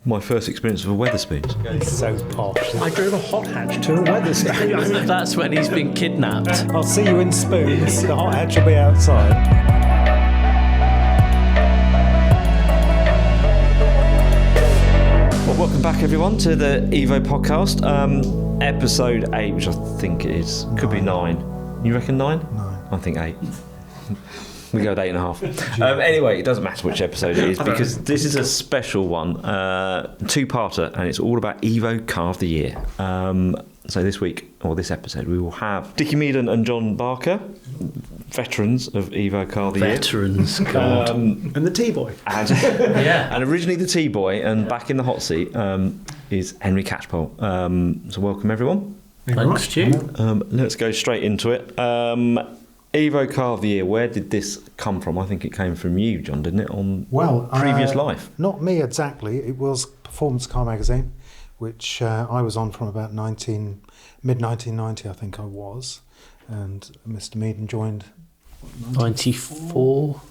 my first experience of a Wetherspoons. He's so posh. I drove a hot hatch to a Wetherspoons. That's when he's been kidnapped. I'll see you in Spoons. The hot hatch will be outside. Well, welcome back everyone to the Evo podcast, episode 8, which I think it is. Could be 9. You reckon 9? 9. I think 8. We go with 8.5. Anyway, it doesn't matter which episode it is because this is a special one, two-parter, and it's all about Evo Car of the Year. So this week, or this episode, we will have Dickie Meaden and John Barker, veterans of Evo Car of the Year. Veterans, God. And the T-Boy. And originally the T-Boy, and back in the hot seat is Henry Catchpole. So welcome everyone. Thanks, Stu. Let's go straight into it. Evo Car of the Year, where did this come from? I think it came from you, John, didn't it, on previous life? Not me exactly. It was Performance Car Magazine, which I was on from about mid-1990, I think I was. And Mr. Meaden joined... 94?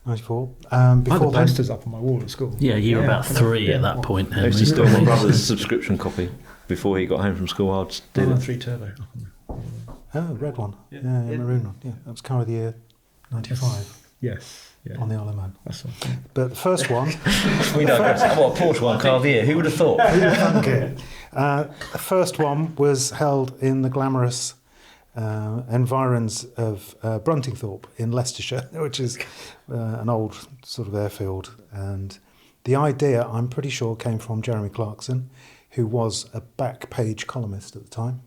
94. I had the Before then, posters up on my wall at school. Yeah, you were about 3 at that point, I Henry. used to steal my brother's subscription copy before he got home from school. I just did it. 3 Turbo. oh, red one. Yeah, maroon one. Yeah, that was Car of the Year 95 Yes. Yeah. on the Isle of Man. That's all. But the first one... We know what a Porsche one, Car of the Year. Who would have thought? The first one was held in the glamorous environs of Bruntingthorpe in Leicestershire, which is an old sort of airfield. And the idea, I'm pretty sure, came from Jeremy Clarkson, who was a back page columnist at the time.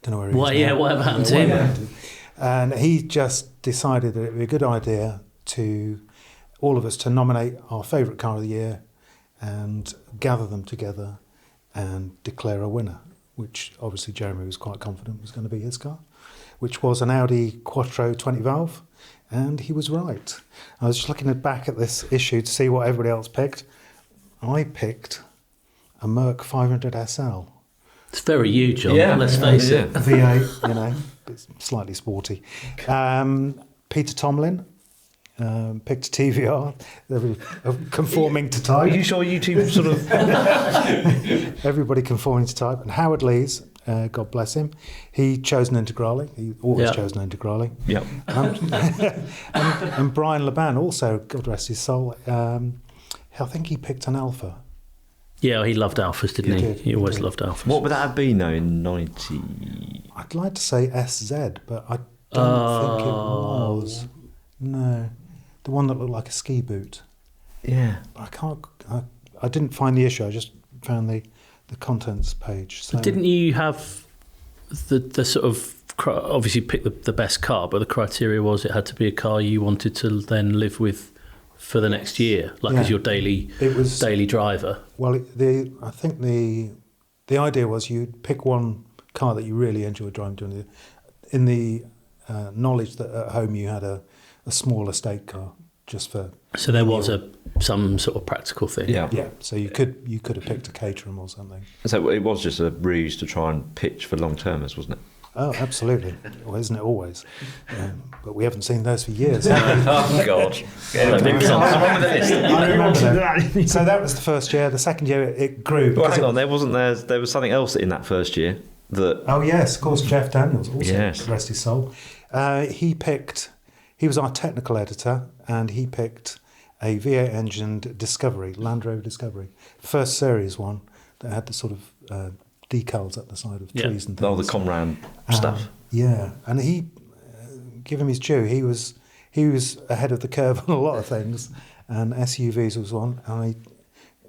Don't know where he is now. Whatever happened to him? And he just decided that it would be a good idea to all of us to nominate our favourite car of the year and gather them together and declare a winner, which obviously Jeremy was quite confident was going to be his car, which was an Audi Quattro 20 valve, and he was right. I was just looking back at this issue to see what everybody else picked. I picked a Merc 500 SL. It's very you, John, let's face it. V8, it's slightly sporty. Peter Tomlin picked a TVR, conforming to type. Are you sure you two sort of... Everybody conforming to type. And Howard Lees, God bless him, he chose an Integrale. He always chose an Integrale. Yep. And Brian Laban also, God rest his soul, I think he picked an Alpha. Yeah, he loved Alphas, didn't he? He always loved Alphas. What would that have been, though, in 90... I'd like to say SZ, but I don't think it was. No. The one that looked like a ski boot. Yeah. But I didn't find the issue, I just found the contents page. So. Didn't you have the sort of, obviously pick the best car, but the criteria was it had to be a car you wanted to then live with for the next year, as your daily driver? Well, I think the idea was you'd pick one car that you really enjoyed driving in the knowledge that at home you had a small estate car just for... So there was some sort of practical thing. Yeah. So you could have picked a Caterham or something. So it was just a ruse to try and pitch for long-termers, wasn't it? Oh, absolutely. Well, isn't it always? But we haven't seen those for years. Oh, God. I remember that. So that was the first year. The second year, it grew. Well, hang on. There was something else in that first year that... Oh, yes. Of course, Jeff Daniels also, rest his soul. He was our technical editor, and he picked a V8 engined Discovery, Land Rover Discovery. First series one that had the sort of... decals at the side of trees and things. All the Comran stuff. Yeah, and he, give him his due, he was ahead of the curve on a lot of things, and SUVs was one, and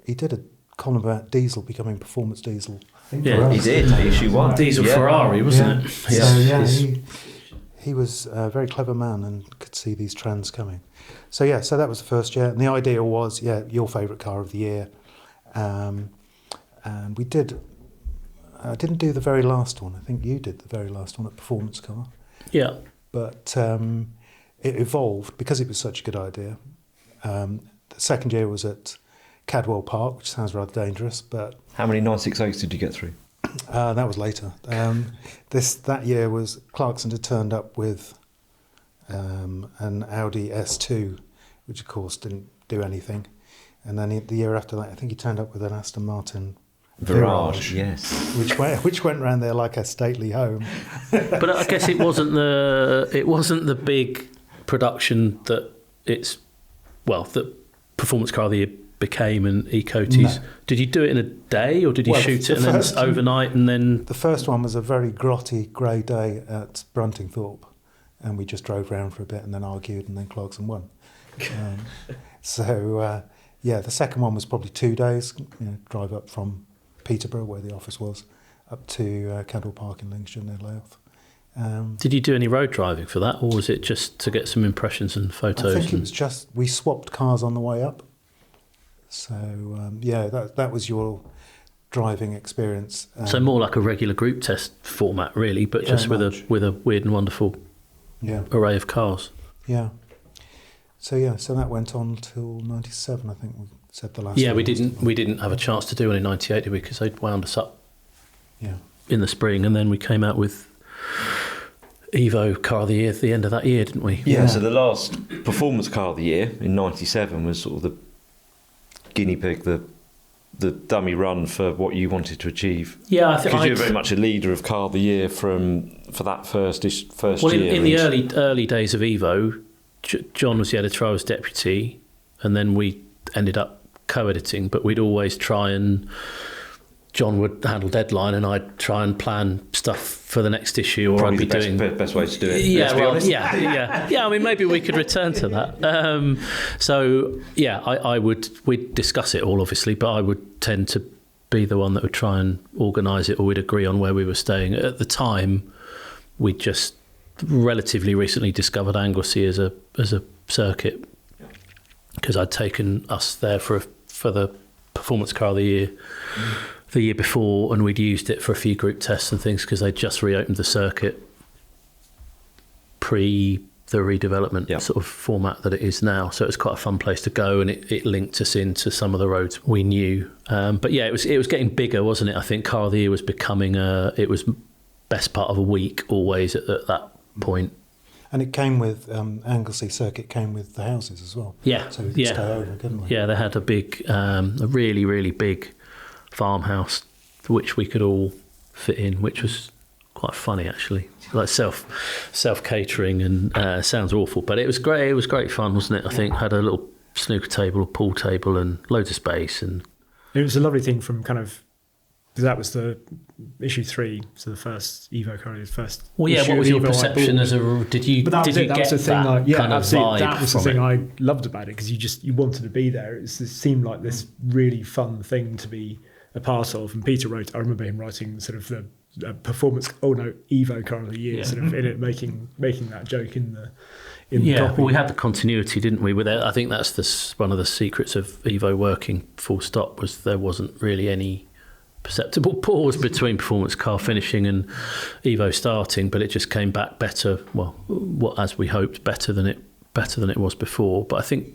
he did a column about diesel becoming performance diesel. Yeah, he did, issue 1. Diesel Ferrari, wasn't it? So he was a very clever man and could see these trends coming. So that was the first year, and the idea was, your favourite car of the year. And we did... I didn't do the very last one. I think you did the very last one at Performance Car. Yeah. But it evolved because it was such a good idea. The second year was at Cadwell Park, which sounds rather dangerous, but... How many 968s did you get through? That was later. That year was Clarkson had turned up with an Audi S2, which of course didn't do anything. And then the year after that, I think he turned up with an Aston Martin Virage, yes. which went around there like a stately home. But I guess it wasn't the big production that that Performance Car of the Year became and eCoty's. No. Did you do it in a day, or did you shoot it and then overnight and then? The first one was a very grotty grey day at Bruntingthorpe, and we just drove round for a bit and then argued, and then Clarkson won. The second one was probably 2 days. Drive up from Peterborough, where the office was, up to Kendall Park in Lincolnshire near Louth. Did you do any road driving for that, or was it just to get some impressions and photos? I think it was just, we swapped cars on the way up. So, that was your driving experience. So more like a regular group test format, really, but just with a weird and wonderful array of cars. Yeah. So that went on till 97, I think we said the last. Yeah, we didn't have a chance to do one in 98, did we? Because they wound us up. Yeah. In the spring, and then we came out with Evo Car of the Year at the end of that year, didn't we? Yeah. So the last Performance Car of the Year in 97 was sort of the guinea pig, the dummy run for what you wanted to achieve. Yeah, I think because you're very much a leader of Car of the Year for that first year. In the early days of Evo, John was the editor, I was deputy, and then we ended up co-editing. But we'd always try and John would handle deadline, and I'd try and plan stuff for the next issue, or Probably I'd be doing the best way to do it. Yeah. I mean, maybe we could return to that. We'd discuss it all, obviously, but I would tend to be the one that would try and organise it, or we'd agree on where we were staying. At the time, we'd just relatively recently discovered Anglesey as a circuit, because I'd taken us there for the Performance Car of the Year. The year before, and we'd used it for a few group tests and things because they'd just reopened the circuit pre the redevelopment sort of format that it is now. So it was quite a fun place to go, and it linked us into some of the roads we knew. But yeah, it was getting bigger, wasn't it? I think Car of the Year was becoming it was best part of a week always at that point. And it came with Anglesey Circuit came with the houses as well. Yeah, so we could stay over, couldn't we? Yeah, they had a big, a really, really big farmhouse which we could all fit in, which was quite funny actually, like self catering, and sounds awful, but it was great fun, wasn't it? I think had a little snooker table, a pool table, and loads of space, and it was a lovely thing from kind of, because that was the issue 3, so the first Evo car, the first. Well, yeah. What was your perception as a? Did you get that kind of vibe? That was the thing I loved about it, because you wanted to be there. It seemed like this really fun thing to be a part of. And Peter wrote, I remember him writing sort of the Evo Car of the Year, sort of in it, making that joke in the copy. Well, we had the continuity, didn't we? With it, I think that's one of the secrets of Evo working full stop, was there wasn't really any perceptible pause between Performance Car finishing and Evo starting, but it just came back better. Well, as we hoped, better than it was before. But I think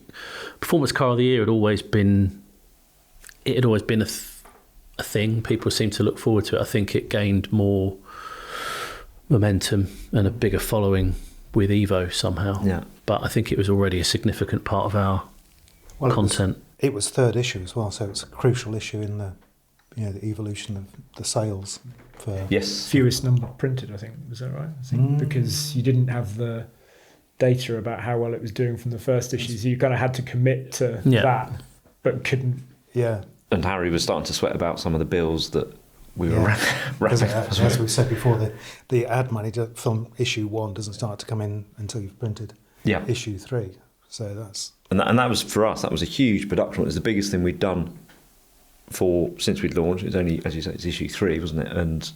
Performance Car of the Year had always been a thing. People seemed to look forward to it. I think it gained more momentum and a bigger following with Evo somehow. Yeah. But I think it was already a significant part of our content. It was third issue as well, so it's a crucial issue in the the evolution of the sales. Fewest number printed, I think. Was that right? I think because you didn't have the data about how well it was doing from the first issue, so you kind of had to commit to that, but couldn't. Yeah. And Harry was starting to sweat about some of the bills that we were wrapping up. As we said before, the ad money from issue 1 doesn't start to come in until you've printed issue 3. So that's... And that was, for us, that was a huge production. It was the biggest thing we'd done since we'd launched. It was only, as you say, it's issue 3, wasn't it? And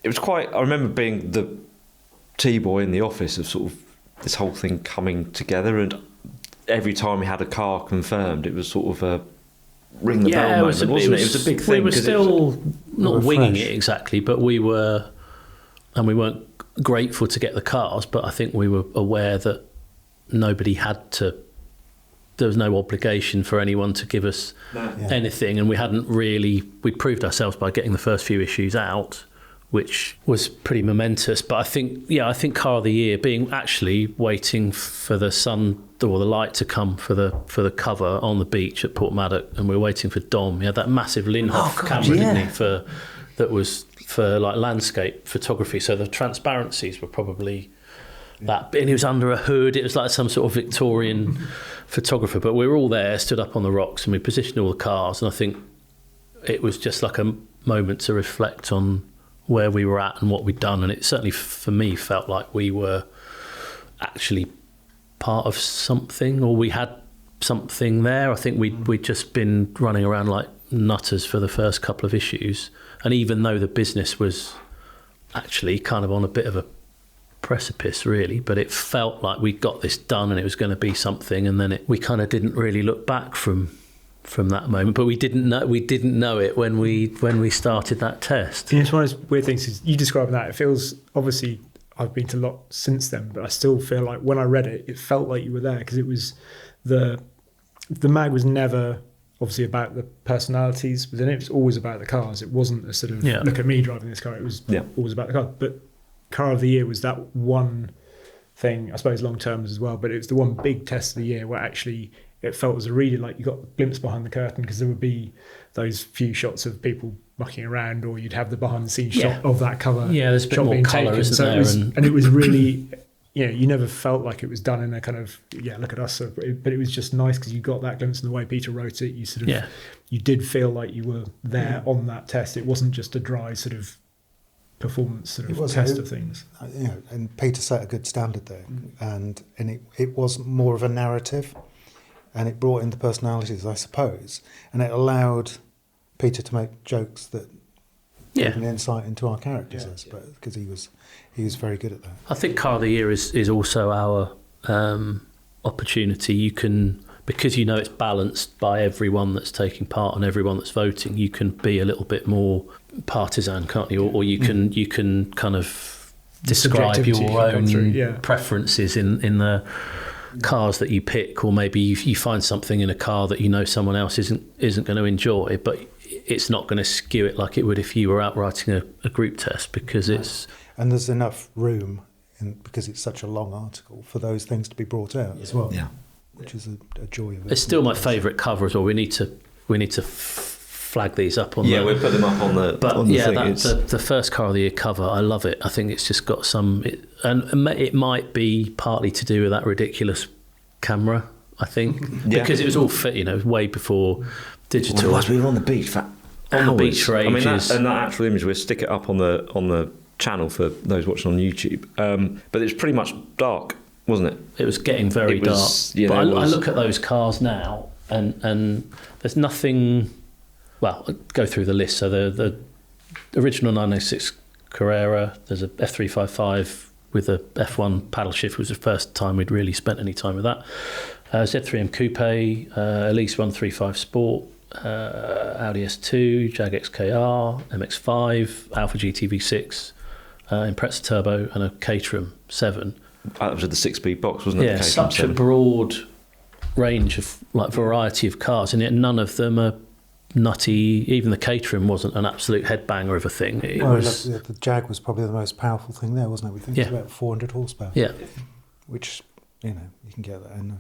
it was quite... I remember being the T-boy in the office of sort of this whole thing coming together, and every time we had a car confirmed, it was sort of a ring the bell moment, wasn't it? It was a big thing. We were still not winging it exactly, but we were, and we weren't grateful to get the cars, but I think we were aware that nobody had to, there was no obligation for anyone to give us anything, and we'd proved ourselves by getting the first few issues out which was pretty momentous. But I think car of the year being actually waiting for the sun or the light to come for the cover on the beach at Portmaddock, and we were waiting for Dom. He had that massive Linhof camera, didn't he? That was for like landscape photography. So the transparencies were probably that, and he was under a hood. It was like some sort of Victorian photographer. But we were all there, stood up on the rocks, and we positioned all the cars. And I think it was just like a moment to reflect on where we were at and what we'd done. And it certainly, for me, felt like we were actually part of something, or we had something there. I think we'd just been running around like nutters for the first couple of issues. And even though the business was actually kind of on a bit of a precipice, really, but it felt like we'd got this done and it was going to be something. And then we kind of didn't really look back from that moment. But we didn't know it when we started that test. It's one of those weird things. Is you describing that, it feels, obviously I've been to a lot since then, but I still feel like when I read it, it felt like you were there, because it was the mag was never obviously about the personalities within it. It was always about the cars. It wasn't a sort of look at me driving this car. It was always about the car. But car of the year was that one thing, I suppose long term as well, but it was the one big test of the year where actually it felt as a reader like you got a glimpse behind the curtain, because there would be those few shots of people mucking around, or you'd have the behind the scenes shot of that cover. Yeah, there's a bit more colour, isn't there? And it was really, you never felt like it was done in a kind of, look at us. But it was just nice because you got that glimpse in the way Peter wrote it. You sort of, you did feel like you were there on that test. It wasn't just a dry sort of performance sort of test of things. And Peter set a good standard there, and it was more of a narrative, and it brought in the personalities, I suppose, and it allowed Peter to make jokes that gave an insight into our characters, I suppose, because he was very good at that. I think Car of the Year is also our opportunity. You can, because it's balanced by everyone that's taking part and everyone that's voting, you can be a little bit more partisan, can't you? Or you can kind of describe your own preferences in the cars that you pick, or maybe you find something in a car that someone else isn't going to enjoy, but it's not going to skew it like it would if you were out writing a group test, because and there's enough room because it's such a long article for those things to be brought out as well. Yeah, which is a joy of it. It's still my favourite cover as well. We need to flag these up on we'll put them up on the the first Car of the Year cover, I love it. I think it's just got and it might be partly to do with that ridiculous camera, I think, because it was all fit, way before digital. We were on the beach for on the beach for ages. That actual image, we'll stick it up on the channel for those watching on YouTube. But it was pretty much dark, wasn't it? It was getting very dark. But I look at those cars now, and there's nothing. Well, I'll go through the list. So the original 906 Carrera, there's a F355 with a F1 paddle shift. It was the first time we'd really spent any time with that. Z3M Coupe, Elise 135 Sport, Audi S2, Jag XKR, MX5, Alfa GTV6, Impreza Turbo, and a Caterham 7. That was with the 6-speed box, wasn't it? Yeah, such a broad range of variety of cars, and yet none of them are nutty. Even the Caterham wasn't an absolute headbanger of a thing. The Jag was probably the most powerful thing there, wasn't it? We think it's about 400 horsepower. Yeah, which you can get that in.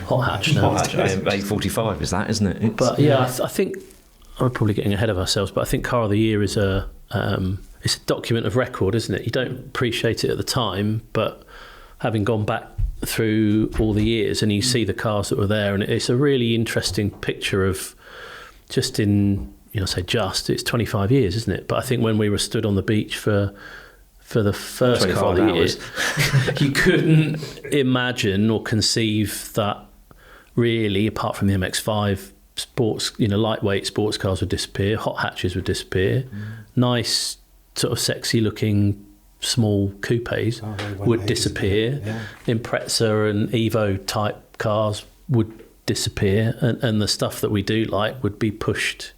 Hot hatch now. Hot hatch, 845 is that, isn't it? But I think we're probably getting ahead of ourselves. But I think Car of the Year is it's a document of record, isn't it? You don't appreciate it at the time, but having gone back through all the years and you see the cars that were there, and it's a really interesting picture of just in, it's 25 years, isn't it? But I think when we were stood on the beach for the first Car of the Year, you couldn't imagine or conceive that really, apart from the MX-5, sports, lightweight sports cars would disappear, hot hatches would disappear, nice sort of sexy looking small coupes would disappear, Impreza and Evo type cars would disappear, and the stuff that we do like would be pushed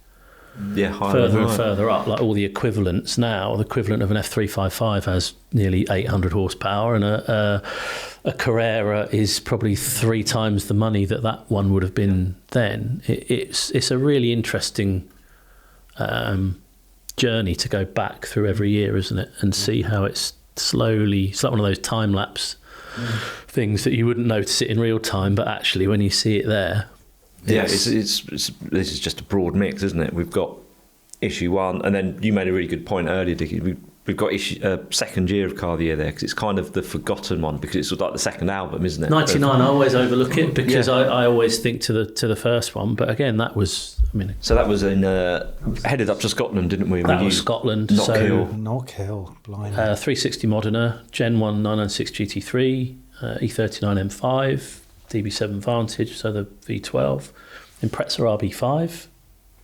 further and further up. Like all the equivalents now, the equivalent of an F355 has nearly 800 horsepower, and a Carrera is probably 3 times the money that one would have been then. It's a really interesting journey to go back through every year, isn't it, and see how it's slowly. It's like one of those time lapse things that you wouldn't notice it in real time, but actually when you see it there. It's this is just a broad mix, isn't it? We've got issue 1, and then you made a really good point earlier, Dickie. We've got second year of Car of the Year there, because it's kind of the forgotten one, because it's like the second album, isn't it? 99, I always overlook it, because I always think to the first one, but again, that was, so that was in headed up to Scotland, didn't we? That was Scotland. Knockhill, blind. 360 Modena, Gen 1 996 GT3, E39 M5, DB7 Vantage, so the V12, Impreza RB5,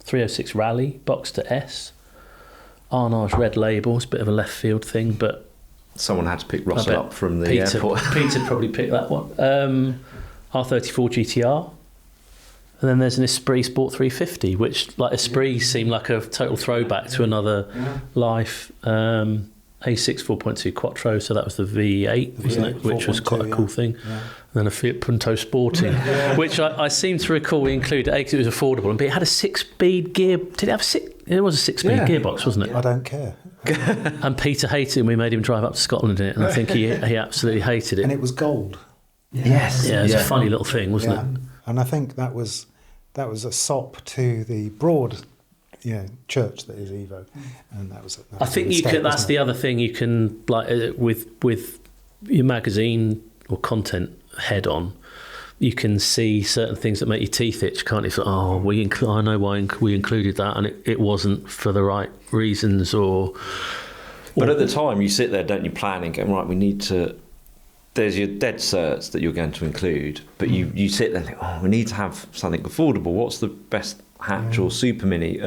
306 Rally, Boxster S, Arnage Red Labels, bit of a left field thing, but someone had to pick Russell up from the airport. Peter probably picked that one. R34 GTR. And then there's an Esprit Sport 350, which, like, Esprit seemed like a total throwback to another life. A6 4.2 Quattro, so that was the V8, wasn't it? Which was quite a cool thing. Yeah. And then a Fiat Punto Sporting, which I seem to recall we included A because it was affordable, but it had a 6-speed gear. Did it have It was a 6-speed gearbox, wasn't it? I don't care. And Peter hated it, and we made him drive up to Scotland in it, and I think he absolutely hated it. And it was gold. Yes. Yeah, it was a funny little thing, wasn't it? And I think that was a sop to the broad, church that is Evo, and that was. I think you can. That's the other thing you can, like, with your magazine or content head on. You can see certain things that make your teeth itch, can't you? So, I know why we included that, and it wasn't for the right reasons, But at the time, you sit there, don't you, planning, going, right, we need to. There's your dead certs that you're going to include, but you sit there and think, we need to have something affordable. What's the best hatch or super mini?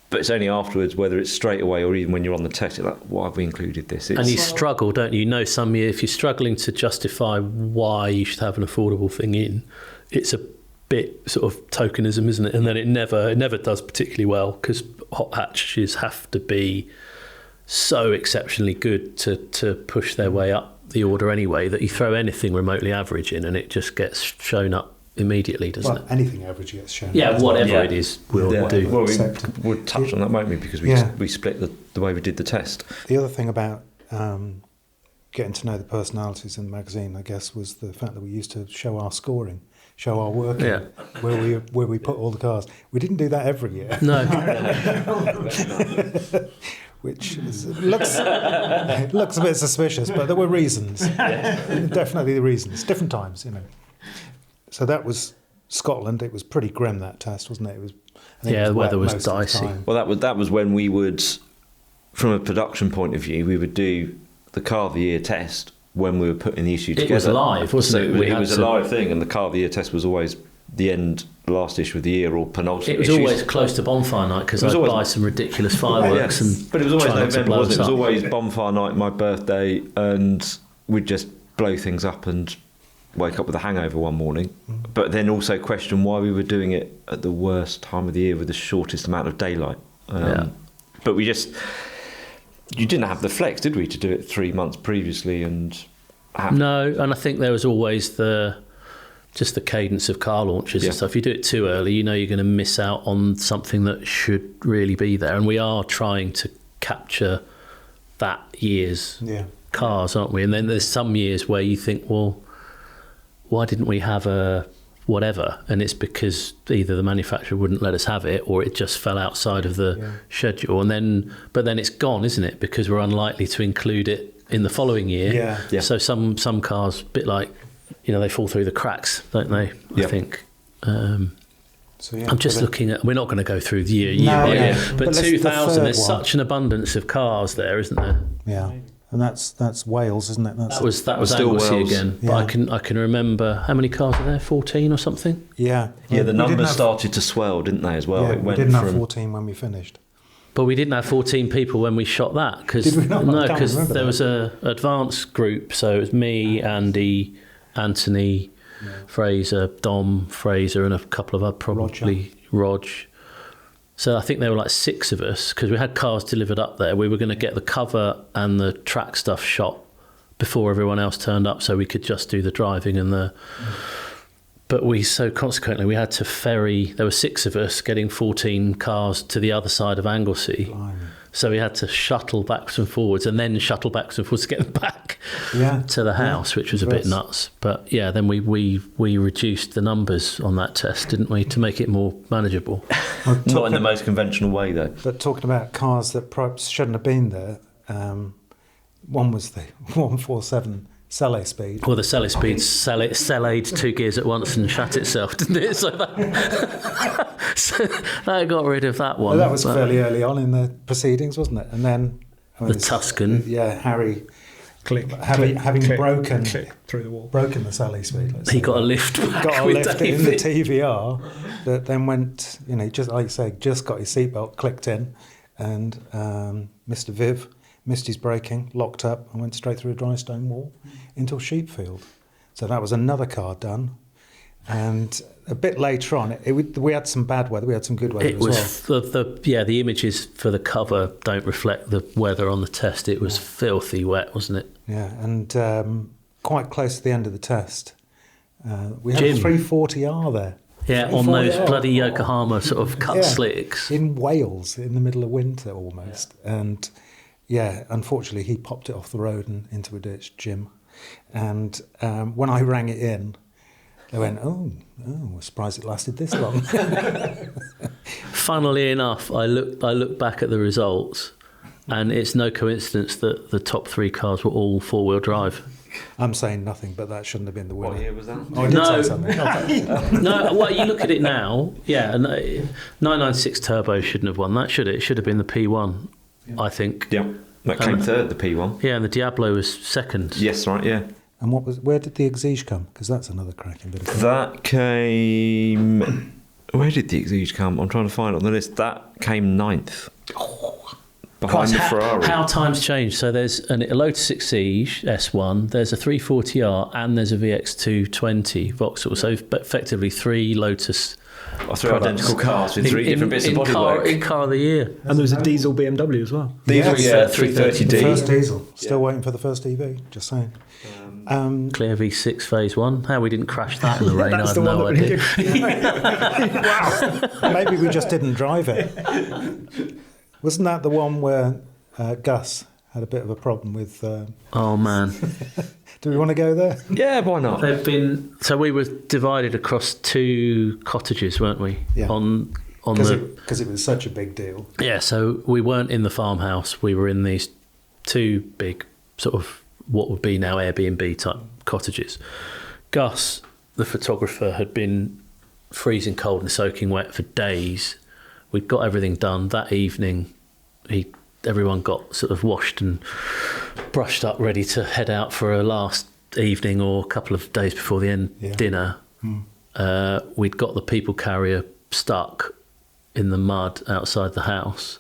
But it's only afterwards, whether it's straight away or even when you're on the test, you're like, why have we included this? And you struggle, don't you? Some year, if you're struggling to justify why you should have an affordable thing in, it's a bit sort of tokenism, isn't it? And then it never does particularly well, because hot hatches have to be so exceptionally good to push their way up the order anyway, that you throw anything remotely average in and it just gets shown up immediately, doesn't it? Anything average gets shown up. Yeah, whatever it is, we'll do. Well, we'll touch on that, won't we? Because we split the way we did the test. The other thing about getting to know the personalities in the magazine, I guess, was the fact that we used to show our scoring, show our working, where we put all the cars. We didn't do that every year. No. Which looks a bit suspicious, but there were reasons. Definitely the reasons. Different times, So that was Scotland. It was pretty grim, that test, wasn't it? The weather was dicey. Well, that was when we would, from a production point of view, we would do the Car of the Year test when we were putting the issue together. It was live, wasn't it? It was a live thing, and the Car of the Year test was always the last issue of the year or penultimate. It was always close to bonfire night, because I'd buy some ridiculous fireworks. But it was always November, wasn't it? It was always bonfire night, my birthday, and we'd just blow things up and wake up with a hangover one morning. But then also question why we were doing it at the worst time of the year with the shortest amount of daylight. But you didn't have the flex, did we, to do it 3 months previously? No, and I think there was always just the cadence of car launches and stuff. If you do it too early, you're going to miss out on something that should really be there. And we are trying to capture that year's cars, aren't we? And then there's some years where you think, well, why didn't we have a whatever? And it's because either the manufacturer wouldn't let us have it, or it just fell outside of the schedule. But then it's gone, isn't it? Because we're unlikely to include it in the following year. Yeah. So some cars, a bit like, they fall through the cracks, don't they? I think. I'm just looking at. We're not going to go through the year by year, but 2000. There's such an abundance of cars there, isn't there? Yeah, and that's Wales, isn't it? That was Anglesey again. Yeah. But I can remember how many cars are there? 14 or something. Yeah. The numbers started to swell, didn't they? As well. Yeah, we didn't have 14 when we finished. But we didn't have 14 people when we shot that, because there was a advanced group. So it was me, Andy, Anthony, Fraser, Dom, Fraser, and a couple of other, probably Rog. So I think there were like 6 of us, because we had cars delivered up there. We were going to get the cover and the track stuff shot before everyone else turned up, so we could just do the driving and the. But consequently, we had to ferry. There were 6 of us getting 14 cars to the other side of Anglesey. Blimey. So we had to shuttle backwards and forwards, and then shuttle backwards and forwards to get them back to the house, which was a bit nuts. But yeah, then we reduced the numbers on that test, didn't we, to make it more manageable? Not in the most conventional way, though. But talking about cars that perhaps shouldn't have been there, one was the 147 Salé speed. Well, the Salé speed Salé'd 2 gears at once and shut itself, didn't it? So that got rid of that one. Well, that was fairly early on in the proceedings, wasn't it? And then the Tuscan. Harry, having broken through the wall, broken the Salé speed. He got a lift. Got a lift in the TVR that then went. Just like you say, just got his seatbelt clicked in, and Mr. Viv missed his braking, locked up, and went straight through a dry stone wall into a sheepfield. So that was another car done. And a bit later on, we had some bad weather. We had some good weather as well. The images for the cover don't reflect the weather on the test. It was filthy wet, wasn't it? Yeah, and quite close to the end of the test, we had a 340R there. Yeah, on those bloody Yokohama sort of cut slicks. In Wales, in the middle of winter almost. Yeah. And yeah, unfortunately, he popped it off the road and into a ditch, Jim. And when I rang it in, they went, oh, we're surprised it lasted this long. Funnily enough, I look back at the results, and it's no coincidence that the top 3 cars were all 4-wheel drive. I'm saying nothing, but that shouldn't have been the winner. What year was that? Oh, I did say something. No, well, you look at it now, 996 Turbo shouldn't have won that, should it? It should have been the P1, I think. Yeah, that came third, the P1. Yeah, and the Diablo was second. Yes, right, yeah. And where did the Exige come? Because that's another cracking bit of car. That came... Where did the Exige come? I'm trying to find it on the list. That came 9th. Behind the Ferrari. How times change. So there's a Lotus Exige S1, there's a 340R, and there's a VX220 Vauxhall. So effectively 3 Lotus... 3 identical cars with 3 different bits of bodywork. In car of the year. And there was a diesel BMW as well. Diesel, 330D. The first diesel. Still waiting for the first EV, just saying. Clear V6 Phase 1. How we didn't crash that in the rain, I have no idea. Wow. Maybe we just didn't drive it. Wasn't that the one where Gus had a bit of a problem with... Oh, man. Do we want to go there? Yeah, why not? So we were divided across 2 cottages, weren't we? Yeah. Because it was such a big deal. Yeah, so we weren't in the farmhouse. We were in these 2 big sort of what would be now Airbnb type cottages. Gus, the photographer, had been freezing cold and soaking wet for days. We'd got everything done. That evening, everyone got sort of washed and brushed up, ready to head out for a last evening or a couple of days before the end dinner. We'd got the people carrier stuck in the mud outside the house.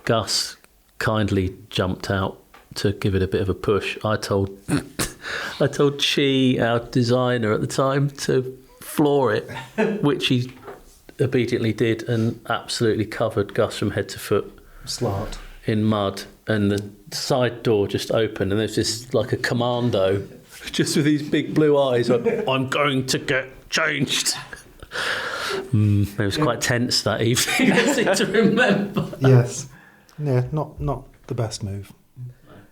Gus kindly jumped out to give it a bit of a push. I told Chi, our designer at the time, to floor it, which he obediently did, and absolutely covered Gus from head to foot in mud. And the side door just opened, and there's this like a commando just with these big blue eyes like, I'm going to get changed. It was quite tense that evening, I seem to remember. Yes. Yeah, not the best move.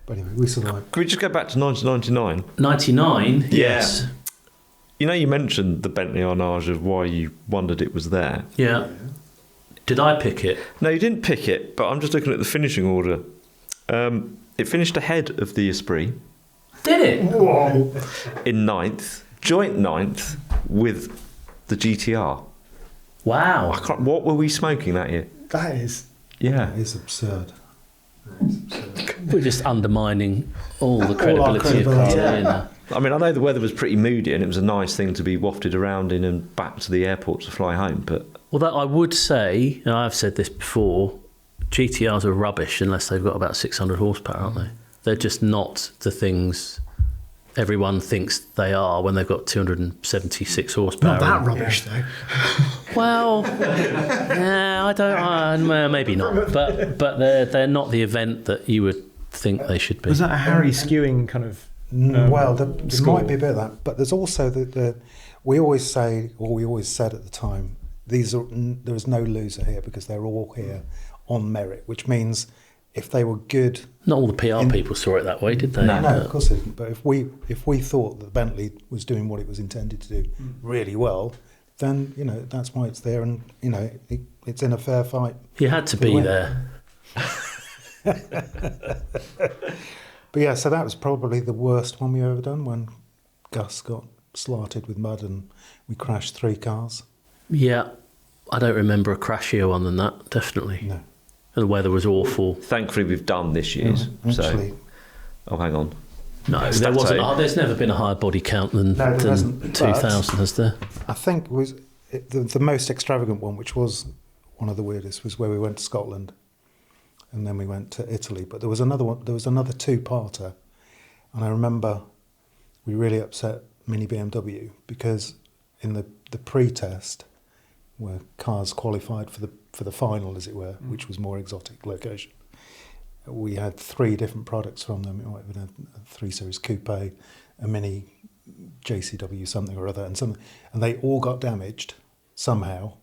But anyway, we survived. Can we just go back to 1999? 99? Yes. You know, you mentioned the Bentley Arnage of why you wondered it was there. Yeah. Did I pick it? No, you didn't pick it, but I'm just looking at the finishing order. It finished ahead of the Esprit. Did it? Whoa. In 9th, joint 9th with the GTR. Wow. What were we smoking that year? That is... Yeah. That is absurd. We're just undermining all the credibility of Carolina. I mean, I know the weather was pretty moody and it was a nice thing to be wafted around in and back to the airport to fly home, but... Although I would say, and I've said this before, GTRs are rubbish unless they've got about 600 horsepower, aren't they? They're just not the things everyone thinks they are when they've got 276 horsepower. Not that rubbish, though. Well, yeah, I don't. Maybe not, but they're not the event that you would think they should be. Was that a Harry skewing kind of? Well, there might be a bit of that, but there's also we always say, or we always said at the time, there is no loser here because they're all here on merit, which means if they were good. Not all the PR people saw it that way, did they? No, of course they didn't. But if we thought that Bentley was doing what it was intended to do really well, then that's why it's there, and it's in a fair fight. You had to be there. But yeah, so that was probably the worst one we've ever done, when Gus got slarted with mud and we crashed 3 cars. Yeah, I don't remember a crashier one than that, definitely. No. The weather was awful. Thankfully, we've done this year's. Actually, oh, hang on. No, there wasn't. There's never been a higher body count than 2,000, has there? I think the most extravagant one, which was one of the weirdest, was where we went to Scotland, and then we went to Italy. But there was another one. There was another 2-parter, and I remember we really upset Mini BMW because in the pre-test, where cars qualified for the final, as it were, which was more exotic location, we had 3 different products from them. It might have been a 3 Series Coupe, a Mini JCW something or other, and they all got damaged somehow.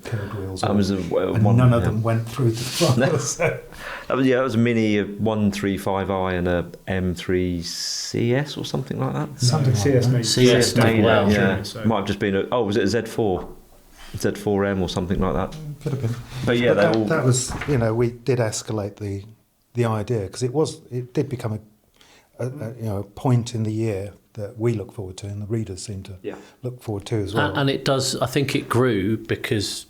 Curved wheels. And none of them went through the final. So. That was a Mini, a 135i and a M3 CS or something like that. Something CS like made. CS made. Wow. Yeah. So. Might have just been was it a Z4M or something like that? Could have been. But yeah, that was we did escalate the idea, because it did become a point in the year that we look forward to, and the readers seem to look forward to as well. And it does. I think it grew because,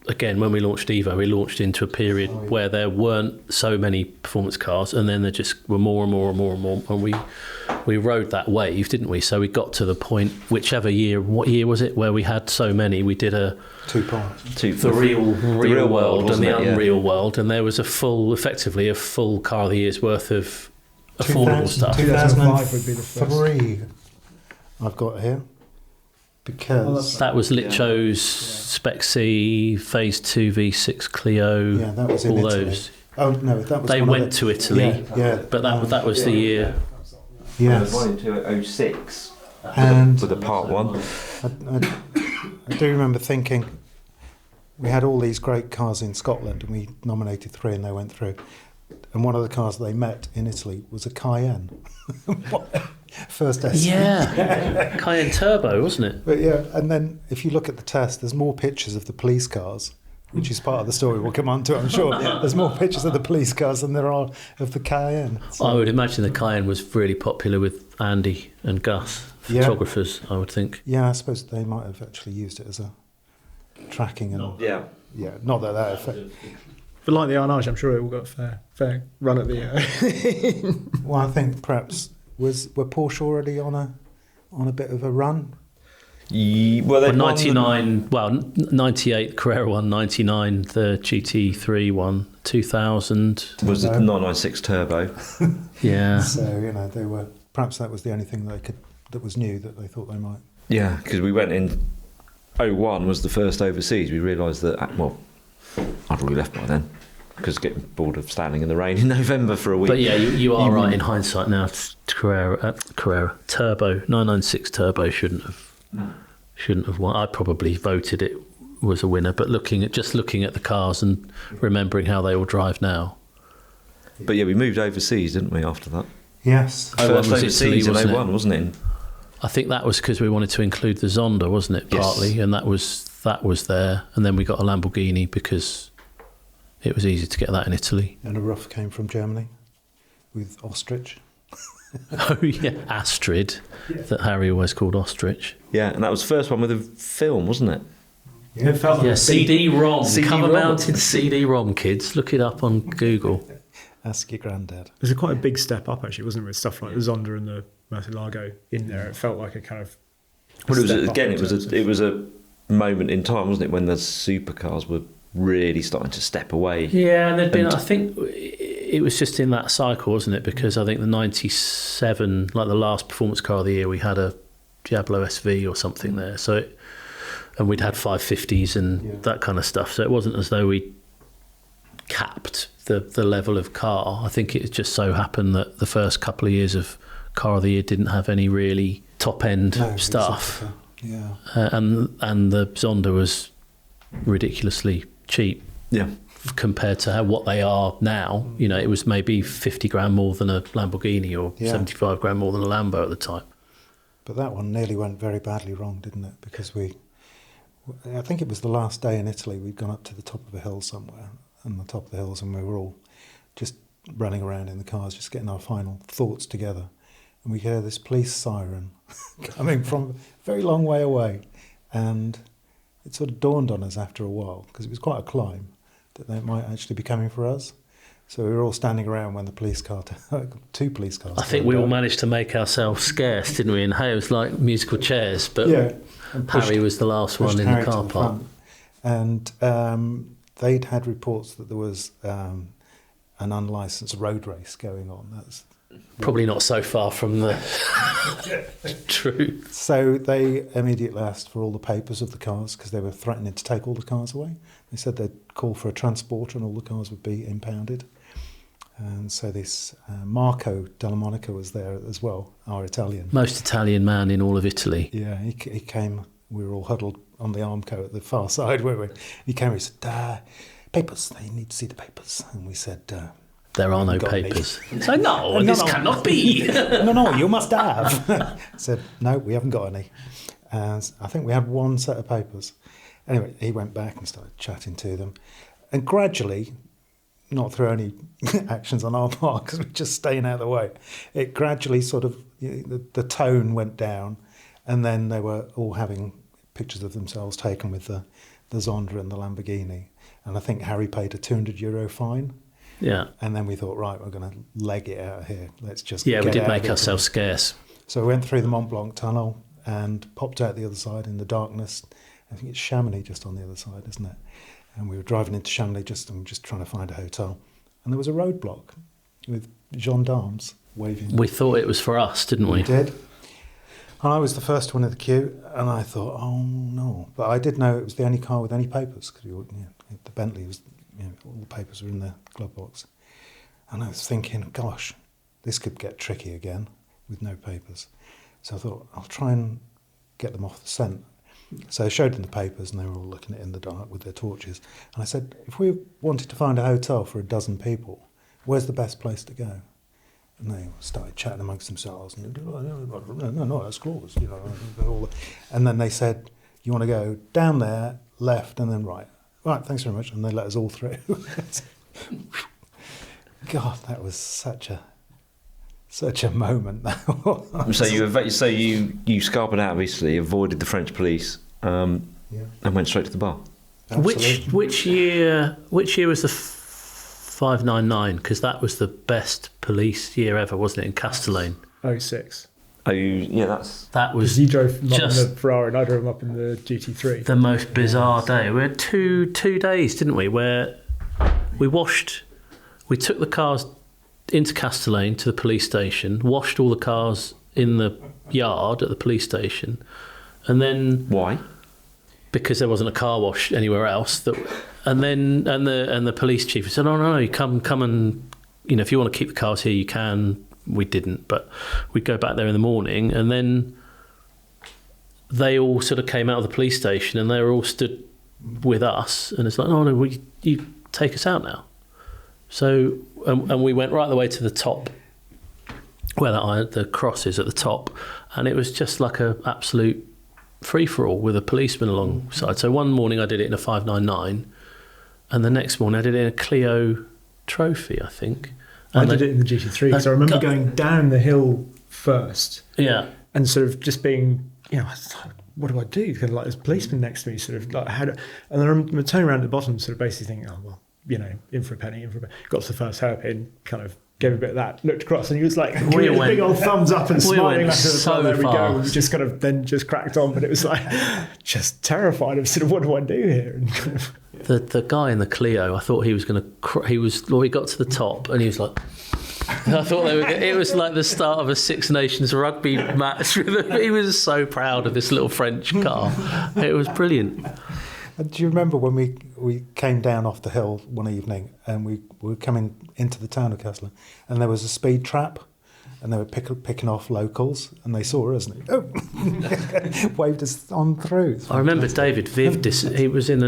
again, when we launched Evo, we launched into a period where there weren't so many performance cars, and then there just were more and more and more and more, and we rode that wave, didn't we? So we got to the point, whichever year, what year was it, where we had so many, we did a 2 parts. The real world and the unreal world, and there was effectively a full car of the year's worth of affordable stuff. 2005 would be the first. 2003 I've got here, because that was Litcho's Spec C, Phase 2 V6 Clio. Yeah, that was in all Italy. those. Oh no, that was. They went to Italy. Yeah. But that was the year. Yes. One in 06. And with a part 1. I do remember thinking, we had all these great cars in Scotland, and we nominated 3 and they went through. And one of the cars they met in Italy was a Cayenne. First SUV. Yeah. Cayenne Turbo, wasn't it? But yeah, and then if you look at the test, there's more pictures of the police cars, which is part of the story we'll come on to, I'm sure. There's more pictures of the police cars than there are of the Cayenne. So. I would imagine the Cayenne was really popular with Andy and Gus, photographers, I would think. Yeah, I suppose they might have actually used it as a tracking. And yeah, not that affected. But like the Arnage, I'm sure it all got a fair run at the. Well, I think perhaps were Porsche already on a bit of a run. Well, 99. 98 Carrera one, 99 the GT3 one, 2000 was the 996 Turbo. Yeah. So they were. Perhaps that was the only thing that was new that they thought they might. Yeah, because we went in. 01 was the first overseas. We realised that I'd already left by then, because getting bored of standing in the rain in November for a week. But yeah, you are right in hindsight now. Carrera Turbo 996 Turbo shouldn't have won. I probably voted it was a winner, but looking at the cars and remembering how they all drive now. But yeah, we moved overseas, didn't we? After that, yes, first was overseas Italy, in 01, wasn't it? I think that was because we wanted to include the Zonda, wasn't it? Partly, yes. And that was there, and then we got a Lamborghini because it was easy to get that in Italy. And a rough came from Germany with Ostrich. Oh yeah, Astrid, that Harry always called Ostrich. Yeah, and that was the first one with a film, wasn't it? Yeah, it felt like CD-ROM, CD-ROM. cover-mounted CD-ROM, kids. Look it up on Google. Ask your granddad. It was quite a big step up, actually, wasn't it? With stuff like the Zonda and the Murcielago in there, it felt like a kind of. Well, it was a moment in time, wasn't it, when the supercars were really starting to step away. Yeah, and there'd been. I think it was just in that cycle, wasn't it? Because I think the 97, like the last performance car of the year, we had a Diablo SV or something there. And we'd had 550s and that kind of stuff. So it wasn't as though we capped the level of car. I think it just so happened that the first couple of years of car of the year didn't have any really top end stuff. Yeah. And the Zonda was ridiculously cheap. Yeah. Compared to what they are now. You know, it was maybe 50 grand more than a Lamborghini or 75 grand more than a Lambo at the time. But that one nearly went very badly wrong, didn't it? Because I think it was the last day in Italy, we'd gone up to the top of a hill somewhere, on the top of the hills, and we were all just running around in the cars, just getting our final thoughts together. And we hear this police siren coming from a very long way away. And it sort of dawned on us after a while, because it was quite a climb, that they might actually be coming for us. So we were all standing around when the police car, 2 police cars. I think we all managed to make ourselves scarce, didn't we? And hey, it was like musical chairs, but Harry was the last one in the car park. And they'd had reports that there was an unlicensed road race going on. That's probably not so far from the truth. So they immediately asked for all the papers of the cars, because they were threatening to take all the cars away. They said they'd call for a transporter and all the cars would be impounded. And so this Marco Della Monica was there as well, our Italian. Most Italian man in all of Italy. Yeah, he came, we were all huddled on the Armco at the far side, weren't we? He came and he said, papers, they need to see the papers. And we said... there are no papers. So no, this cannot be. no, you must have. I said, no, we haven't got any. And I think we had one set of papers. Anyway, he went back and started chatting to them. And gradually, not through any actions on our part, because we're just staying out of the way, it gradually sort of, the tone went down, and then they were all having pictures of themselves taken with the Zonda and the Lamborghini. And I think Harry paid a €200 fine. Yeah. And then we thought, right, we're going to leg it out of here. Let's just we did out make ourselves scarce. So we went through the Mont Blanc tunnel and popped out the other side in the darkness. I think it's Chamonix just on the other side, isn't it? And we were driving into Chamonix just trying to find a hotel. And there was a roadblock with gendarmes waving. We thought it was for us, didn't we? We did. And I was the first one in the queue, and I thought, oh no. But I did know it was the only car with any papers, because the Bentley was, all the papers were in the glove box. And I was thinking, gosh, this could get tricky again with no papers. So I thought, I'll try and get them off the scent. So I showed them the papers, and they were all looking at it in the dark with their torches. And I said, if we wanted to find a hotel for 12 people, where's the best place to go? And they started chatting amongst themselves. And no, that's close, And then they said, you want to go down there, left, and then right. Right, thanks very much. And they let us all through. God, that was such a moment. So you scarpered out of Italy, avoided the French police, and went straight to the bar. Absolutely. Which year was the 599? Because that was the best police year ever, wasn't it, in Castellane? 06. Oh, yeah, that was. He drove him up in the Ferrari, and I drove him up in the GT3. The most bizarre day. We had two days, didn't we, where we took the cars into Castellane to the police station, washed all the cars in the yard at the police station, and then why? Because there wasn't a car wash anywhere else. And the police chief said, "Oh no, you come and if you want to keep the cars here, you can." We didn't, but we'd go back there in the morning, and then they all sort of came out of the police station, and they were all stood with us, and it's like, "Oh no, you take us out now." So, and we went right the way to the top, where the cross is at the top, and it was just like a absolute free-for-all with a policeman alongside. So one morning I did it in a 599, and the next morning I did it in a Clio Trophy, I think. And I did it in the GT3, because I remember going down the hill first. Yeah. And sort of just being, what do I do? Kind of like there's a policeman next to me, sort of like, and then I remember turning around at the bottom, sort of basically thinking, oh, well, in for a penny. Got to the first hairpin, kind of gave a bit of that, looked across, and he was like, big old thumbs up and smiling like, so there we go. fast. We just kind of then just cracked on, but it was like just terrified of sort of what do I do here? And kind of, the guy in the Clio, I thought he was going to. He got to the top, and he was like. I thought it was like the start of a Six Nations rugby match. He was so proud of this little French car. It was brilliant. Do you remember when we came down off the hill one evening, and we were coming into the town of Castellane, and there was a speed trap, and they were picking off locals, and they saw us, and waved us on through. I remember David Viv. He was in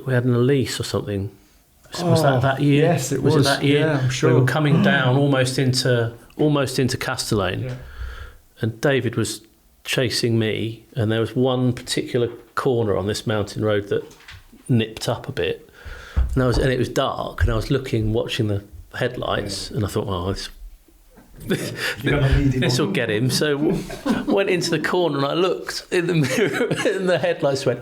we had an Elise or something. Was that year? Yes, it was. Was it that year? Yeah, I'm sure. We were coming down almost into Castellane, and David was chasing me, and there was one particular corner on this mountain road that nipped up a bit, and it was dark, and I was watching the headlights, and I thought, oh, this will get him. So went into the corner, and I looked in the mirror, and the headlights went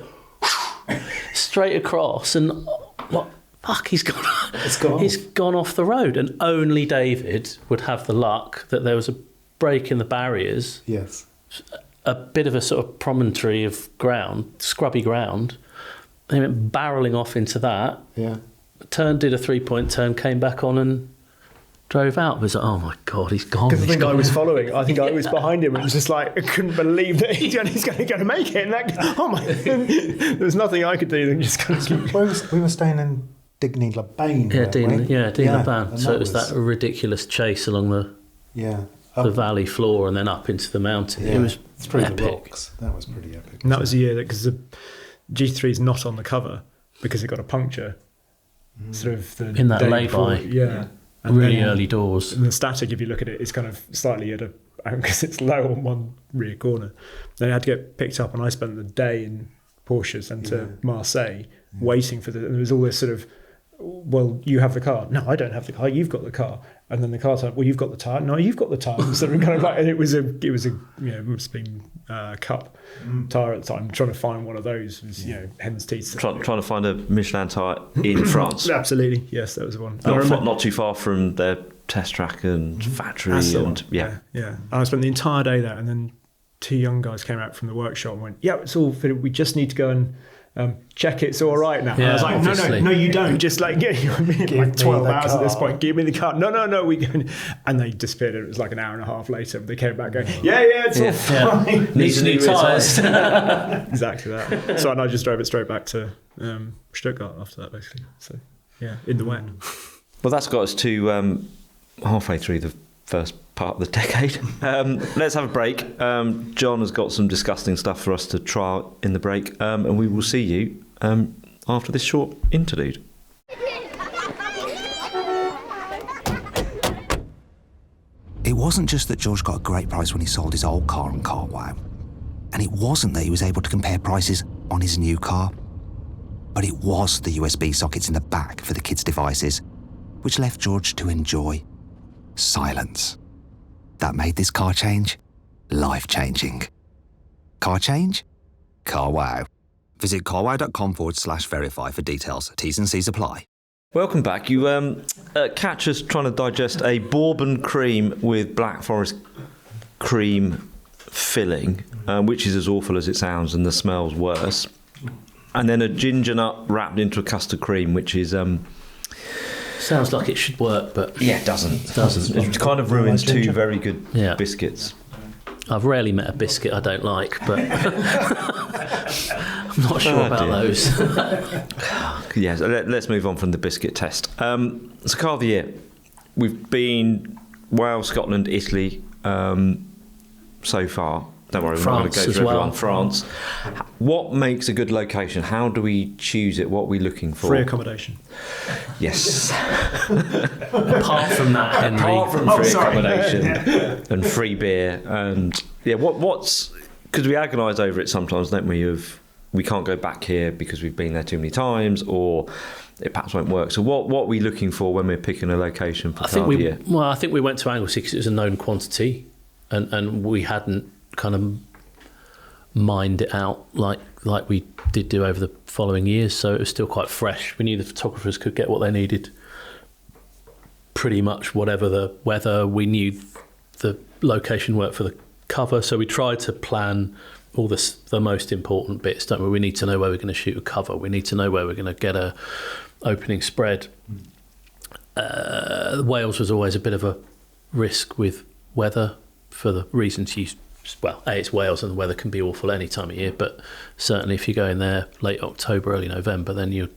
straight across, and what? Fuck, he's gone off the road. And only David would have the luck that there was a break in the barriers. Yes. A bit of a sort of promontory of ground, scrubby ground. He went barrelling off into that. Yeah. Did a 3-point turn, came back on and drove out. I was like, oh my God, he's gone. Because I think I was following. I think I was behind him, and it was just like, I couldn't believe that he's going to make it. And oh my, there was nothing I could do than just kind of... We were staying in Digney Labane. Dean Labane. So it was that ridiculous chase along the valley floor and then up into the mountain. Yeah. It was through epic. the rocks. That was pretty epic. And that was the year that, because the G3 is not on the cover because it got a puncture. Sort of in that lay-by. Yeah. And really early doors. And the static, if you look at it, is kind of slightly at because it's low on one rear corner. Then it had to get picked up, and I spent the day in Porsches and to Marseille waiting for and there was all this sort of, well, you have the car. No, I don't have the car. You've got the car. And then the car type, well, you've got the tyre. No, you've got the tyre. So kind of like, and it was a it must have been Cup tyre at the time. Trying to find one of those was hen's teeth. Trying to find a Michelin tyre in France. Absolutely, yes, that was the one. Not too far from their test track and factory. Yeah. And I spent the entire day there, and then 2 young guys came out from the workshop and went, "Yeah, it's all fitted. We just need to go and." Check it's all right now. Yeah, and I was like, no, you don't. Just like, like 12 hours at this point. Give me the car. No, we go. And they disappeared. It was like an hour and a half later. They came back going, it's all fine. Needs new tyres. Exactly that. So and I just drove it straight back to Stuttgart after that, basically. So, in the wet. Well, that's got us to halfway through the first part of the decade. Let's have a break. John has got some disgusting stuff for us to try in the break, and we will see you after this short interlude. It wasn't just that George got a great price when he sold his old car on CarWow, and it wasn't that he was able to compare prices on his new car, but it was the USB sockets in the back for the kids' devices, which left George to enjoy silence. That made this car change life-changing. Car change? CarWow. Visit carwow.com/verify for details. T's and C's apply. Welcome back. You catch us trying to digest a bourbon cream with Black Forest cream filling, which is as awful as it sounds, and the smell's worse. And then a ginger nut wrapped into a custard cream, which is... Sounds like it should work, but... Yeah, it doesn't. It kind of ruins 2 very good biscuits. I've rarely met a biscuit I don't like, but I'm not sure about those. Yes, let's move on from the biscuit test. It's a car of the year. We've been Wales, Scotland, Italy so far. Don't worry, we're not going to go through everyone. France. What makes a good location? How do we choose it? What are we looking for? Free accommodation. Yes. Apart from that, Henry. Apart from free accommodation and free beer. And what's... Because we agonise over it sometimes, don't we? We can't go back here because we've been there too many times, or it perhaps won't work. So what are we looking for when we're picking a location for car of the year? Well, I think we went to Anglesey because it was a known quantity, and we hadn't kind of mined it out like we did do over the following years, so it was still quite fresh. We knew the photographers could get what they needed pretty much whatever the weather. We knew the location worked for the cover, so we tried to plan all the most important bits, don't we? We need to know where we're going to shoot a cover, we need to know where we're going to get a opening spread. Wales was always a bit of a risk with weather for the reasons it's Wales and the weather can be awful any time of year, but certainly if you go in there late October, early November, then you're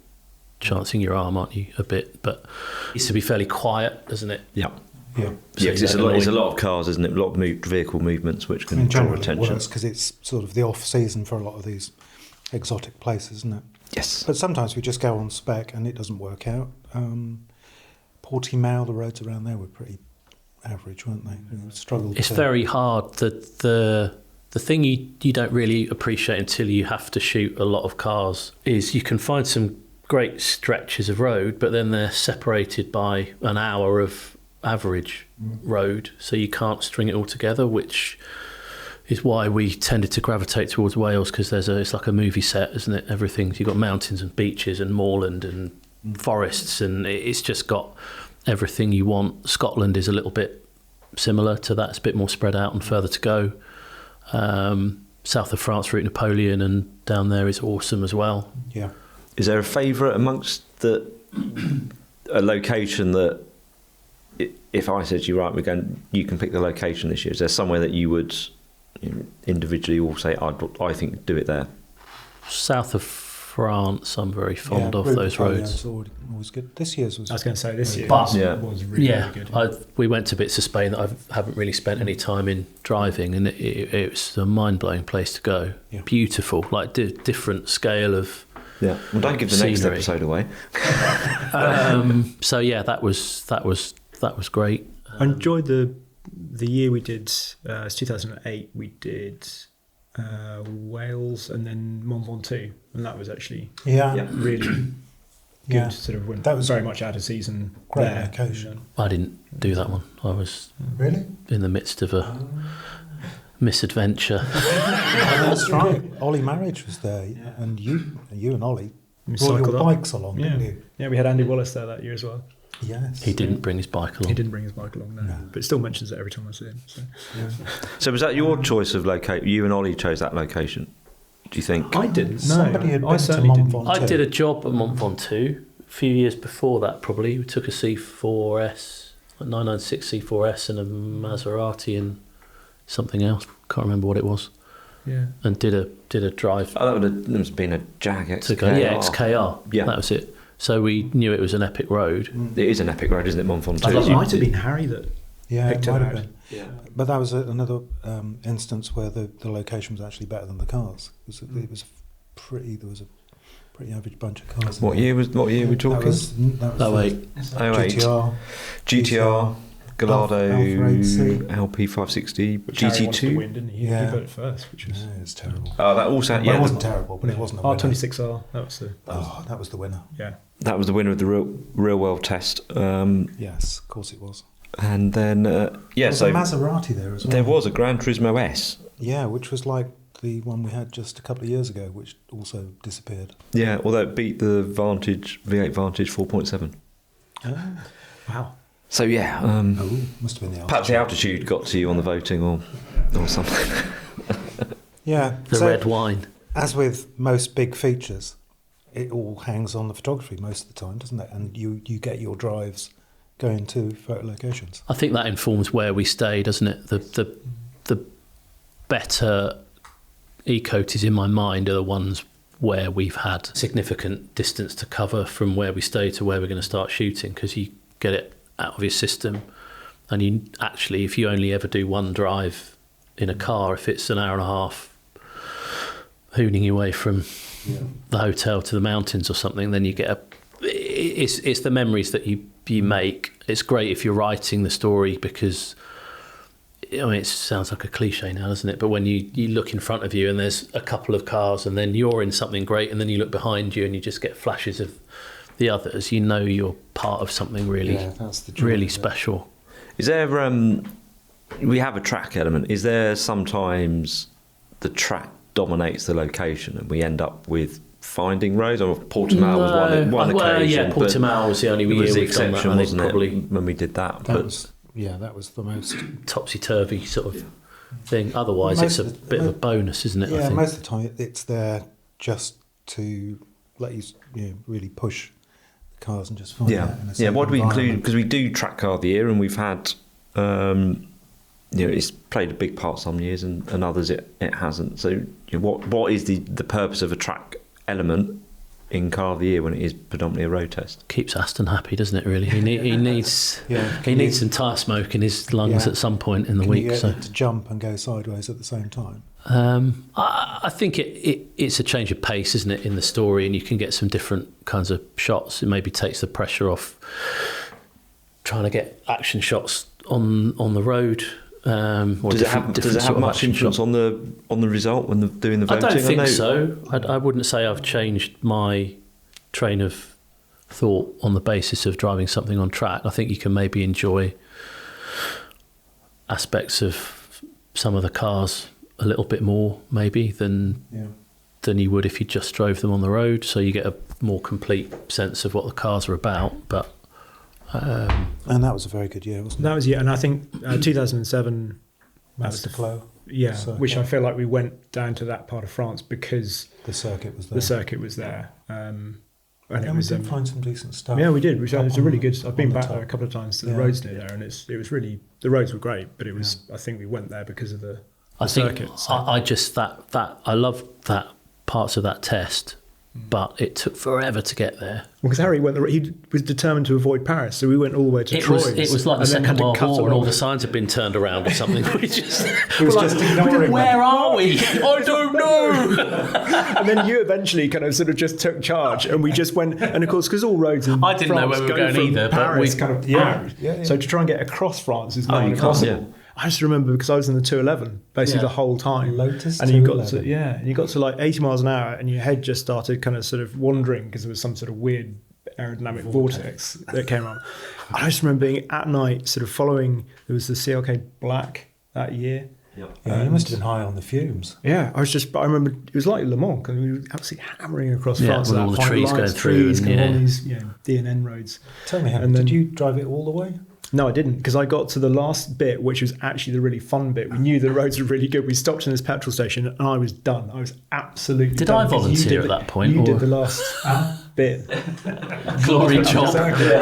chancing your arm, aren't you, a bit? But it needs to be fairly quiet, doesn't it? Yeah. Yeah. Yeah, 'cause it's a lot of cars, isn't it? A lot of vehicle movements which can draw Generally it attention. works because it's sort of the off season for a lot of these exotic places, isn't it? Yes. But sometimes we just go on spec and it doesn't work out. Portimao, the roads around there were pretty average, weren't they? We struggled. It's very hard. The thing you don't really appreciate until you have to shoot a lot of cars is you can find some great stretches of road, but then they're separated by an hour of average road, so you can't string it all together, which is why we tended to gravitate towards Wales, because it's like a movie set, isn't it? Everything, you've got mountains and beaches and moorland and forests, and it's just got everything you want. Scotland is a little bit similar to that. It's a bit more spread out and further to go. South of France, Route Napoleon, and down there is awesome as well. Yeah. Is there a favourite amongst a location that, if I said to you, right, you can pick the location this year, is there somewhere that you would individually all say, I think do it there? South of France, I'm very fond of Route those Napoleon roads. is always good. This year's was. I was going to say this year But- was really, really good. We went to bits of Spain that I haven't really spent any time in driving, and it was a mind-blowing place to go. Yeah. Beautiful, like different scale of. Yeah. Well, don't give the next Scenery. episode away. So yeah, that was great. I enjoyed the year we did. It's 2008. We did Wales and then Mont Ventoux, and that was actually Yeah. really good. Yeah. Sort of went That was very much out of season. great there. location. I didn't do that one. I was Really? in the midst of a misadventure. Oh, that's right. Ollie Marriage was there, and you and Ollie We brought your cycled up. bikes along, Yeah. didn't you? Yeah, we had Andy Wallace there that year as well. Yes. He didn't bring his bike along. He didn't bring his bike along, no. No. But still mentions it every time I see him. So. Yeah. So was that your choice of location? You and Ollie chose that location, do you think? I didn't. No, Somebody had I been to certainly Mont didn't. Ventoux. I did a job at Mont Ventoux a few years before that, probably. We took a C4S, a 996 C4S, and a Maserati and something else. Can't remember what it was. Yeah. And did a drive Oh, that would have been a Jag XKR. to go. Yeah, XKR. Yeah. That was it. So we knew it was an epic road. It is an epic road, isn't it, Mont I Ventoux? think it might have been Harry that Yeah, it picked it might have out. been. Yeah. But that was another instance where the location was actually better than the cars. It was there was a pretty average bunch of cars. in What there. year we That talking? was Oh, the wait. 08. GTR, GTR, Gallardo, Alfa 8C. LP560, Which Harry wanted to GT2. win, didn't he? Yeah. He got it first, which was Yeah, it's terrible. Oh, that also, Well, yeah, it wasn't terrible, but it wasn't a winner. R26R. That was the That was the winner. yeah. that was the winner of the real world test. Yes, of course it was. And then, There was a Maserati there as well. there was a Gran Turismo S. Yeah, which was like the one we had just a couple of years ago, which also disappeared. Yeah, although it beat the Vantage V8 Vantage 4.7. Oh, Wow. So yeah, must have been the perhaps the altitude. altitude got to you on the voting or something. Yeah, The so red wine. as with most big features, it all hangs on the photography most of the time, doesn't it? And you get your drives going to photo locations. I think that informs where we stay, doesn't it? The better eCoties in my mind are the ones where we've had significant distance to cover from where we stay to where we're going to start shooting, because you get it out of your system. And you actually, if you only ever do one drive in a car, if it's an hour and a half hooning your way from the hotel to the mountains or something, then you get it's the memories that you make. It's great if you're writing the story, because I mean, it sounds like a cliche now, doesn't it? But when you look in front of you and there's a couple of cars and then you're in something great, and then you look behind you and you just get flashes of the others, you know you're part of something really, that's the joy really of it. special. Is there, we have a track element, is there sometimes the track dominates the location and we end up with finding roads? Or Portimao was one occasion. Yeah, Portimao was the only it year was the we've done that. exception, I think wasn't probably it, when we did that? That was the most. topsy-turvy sort of thing. Otherwise, Most it's a of the- bit of a bonus, isn't it? I Yeah, think. most of the time it's there just to let you really push the cars and just find out. In a safe What do we include? environment. Because we do track car of the year, and we've had, it's played a big part some years, and others it hasn't. So, what is the purpose of a track element in Car of the Year when it is predominantly a road test. Keeps Aston happy, doesn't it? Really, he needs he needs some tyre smoke in his lungs at some point in the week. You get so it to jump and go sideways at the same time. I think it's a change of pace, isn't it, in the story, and you can get some different kinds of shots. It maybe takes the pressure off trying to get action shots on the road. Does it have much influence on the result when they're doing the voting? I don't think so. I wouldn't say I've changed my train of thought on the basis of driving something on track. I think you can maybe enjoy aspects of some of the cars a little bit more maybe than you would if you just drove them on the road. So you get a more complete sense of what the cars are about. But and that was a very good year, wasn't it? That was and I think 2007 Master Clos. Yeah, which I feel like we went down to that part of France because the circuit was there. And it was. We did find some decent stuff. Yeah, we did. Which was a really good. I've been back there a couple of times to the roads near there, and it was really, the roads were great. But it was. I think we went there because of the circuit. So. I just that I love that parts of that test, but it took forever to get there. Well, because Harry he was determined to avoid Paris, so we went all the way to Troyes. It was like the Second World War, and all the signs had been turned around or something. It was just ignoring. Where are we? I don't know. And then you eventually kind of sort of just took charge, and we just went. And of course, because all roads in I didn't know where we were going either. Paris but kind of out. So to try and get across France is not impossible. Yeah. I just remember because I was in the 211 basically the whole time. Lotus and you got to and you got to like 80 miles an hour, and your head just started kind of sort of wandering because there was some sort of weird aerodynamic vortex that came on. And I just remember being at night sort of following. There was the CLK Black that year. Yeah, you must have been high on the fumes. Yeah, I remember it was like Le Mans, and we were absolutely hammering across France with all the trees going through, and all these DNN roads. Tell me, Henry, did you drive it all the way? No, I didn't, because I got to the last bit, which was actually the really fun bit. We knew the roads were really good. We stopped in this petrol station, and I was done. I was absolutely done. Did I volunteer at that point? You did the last bit. Glory job,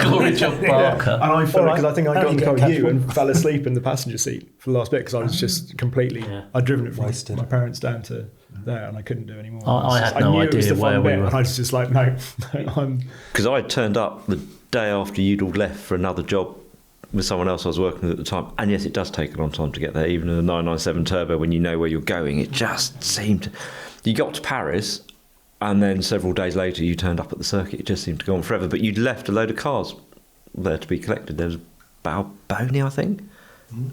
Glory job, Barker. And I felt because I think I got in the car with you and fell asleep in the passenger seat for the last bit because I was just completely. I'd driven it from my parents down to there, and I couldn't do any more. I had no idea where we were. And I was just like, no, I'm. Because I turned up the day after you'd all left for another job with someone else I was working with at the time, and yes, it does take a long time to get there. Even in the 997 Turbo, when you know where you're going, it just seemed. You got to Paris, and then several days later you turned up at the circuit. It just seemed to go on forever. But you'd left a load of cars there to be collected. There was Balboni, I think,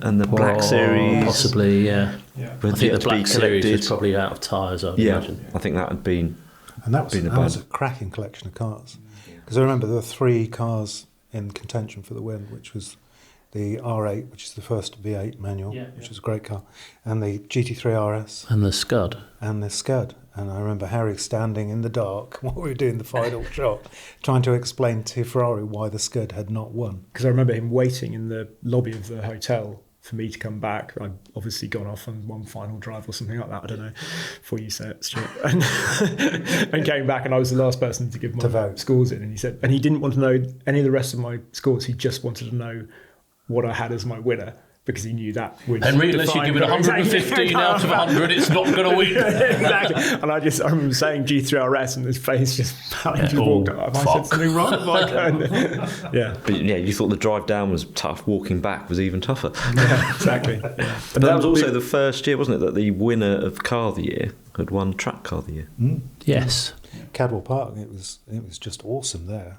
and the Black Series, possibly, yeah. I think the Black Series was probably out of tyres. I'd imagine. I think that had been. And that was a cracking collection of cars. Because I remember there were 3 cars in contention for the win, which was the R8, which is the first V8 manual, which was a great car, and the GT3 RS. And the Scud. And I remember Harry standing in the dark while we were doing the final shot, trying to explain to Ferrari why the Scud had not won. Because I remember him waiting in the lobby of the hotel for me to come back. I'd obviously gone off on one final drive or something like that, I don't know, before you say it, Stuart. And came back, and I was the last person to give my scores in. And he said, and he didn't want to know any of the rest of my scores, he just wanted to know what I had as my winner, because he knew that would. Henry, unless you give it 115 out of 100, it's not going to win. Exactly. And I remember saying G3 RS, and his face just walked up. Have I said something wrong? But you thought the drive down was tough. Walking back was even tougher. Yeah, exactly. But that was also the first year, wasn't it, that the winner of Car of the Year had won Track Car of the Year? Yes. Cadwell Park. It was just awesome there.